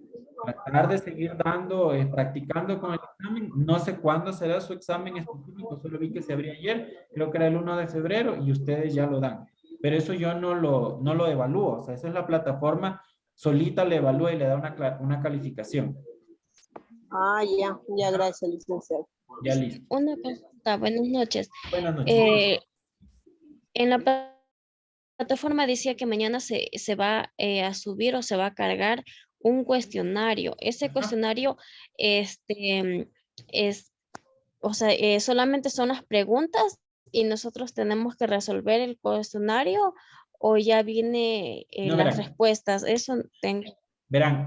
[SPEAKER 1] tratar de seguir dando, practicando con el examen. No sé cuándo será su examen específico, solo vi que se abría ayer, creo que era el 1 de febrero y ustedes ya lo dan. Pero eso yo no lo evalúo, o sea, esa es la plataforma, solita le evalúa y le da una calificación.
[SPEAKER 3] Ah, ya, gracias, licenciado.
[SPEAKER 1] Ya listo.
[SPEAKER 2] Una pregunta, buenas noches.
[SPEAKER 1] Buenas noches.
[SPEAKER 2] En la plataforma decía que mañana se va a subir o se va a cargar un cuestionario. Ese
[SPEAKER 1] Ajá.
[SPEAKER 2] cuestionario, es, o sea, solamente son las preguntas y nosotros tenemos que resolver el cuestionario o ya viene
[SPEAKER 1] No,
[SPEAKER 2] las
[SPEAKER 1] verán,
[SPEAKER 2] respuestas. Eso tengo.
[SPEAKER 1] verán,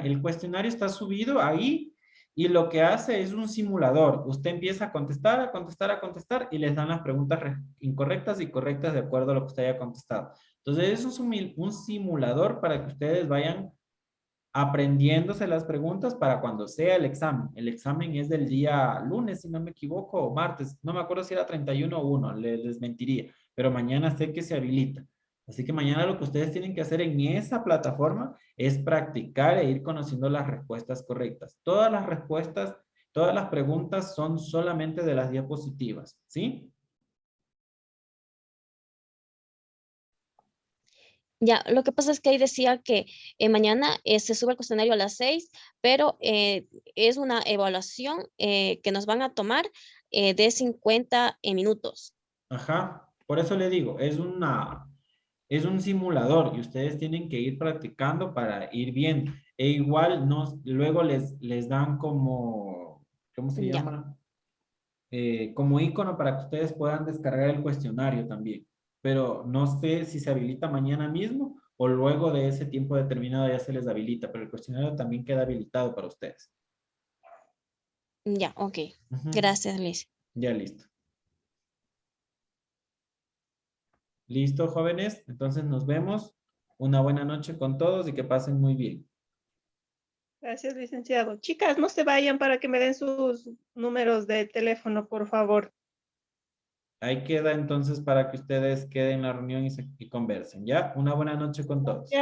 [SPEAKER 1] el cuestionario está subido ahí y lo que hace es un simulador. Usted empieza a contestar, a contestar, a contestar y les dan las preguntas incorrectas y correctas de acuerdo a lo que usted haya contestado. Entonces, eso es un simulador para que ustedes vayan aprendiéndose las preguntas para cuando sea el examen. El examen es del día lunes, si no me equivoco, o martes. No me acuerdo si era 31 o 1, les mentiría, pero mañana sé que se habilita. Así que mañana lo que ustedes tienen que hacer en esa plataforma es practicar e ir conociendo las respuestas correctas. Todas las respuestas, todas las preguntas son solamente de las diapositivas, ¿sí?
[SPEAKER 2] Ya, lo que pasa es que ahí decía que mañana se sube el cuestionario a las 6, pero es una evaluación que nos van a tomar de 50 minutos.
[SPEAKER 1] Ajá, por eso le digo, es un simulador y ustedes tienen que ir practicando para ir bien. E igual luego les dan como, ¿cómo se
[SPEAKER 2] Ya,
[SPEAKER 1] llama? Como icono para que ustedes puedan descargar el cuestionario también. Pero no sé si se habilita mañana mismo o luego de ese tiempo determinado ya se les habilita, pero el cuestionario también queda habilitado para ustedes.
[SPEAKER 2] ya, ok.
[SPEAKER 1] Ujú.
[SPEAKER 2] Gracias, Liz.
[SPEAKER 1] Ya listo. Listo, jóvenes. Entonces nos vemos. Una buena noche con todos y que pasen muy bien.
[SPEAKER 3] Gracias, licenciado. Chicas, no se vayan para que me den sus números de teléfono, por favor.
[SPEAKER 1] Ahí queda entonces para que ustedes queden en la reunión y conversen, ¿ya? Una buena noche con todos.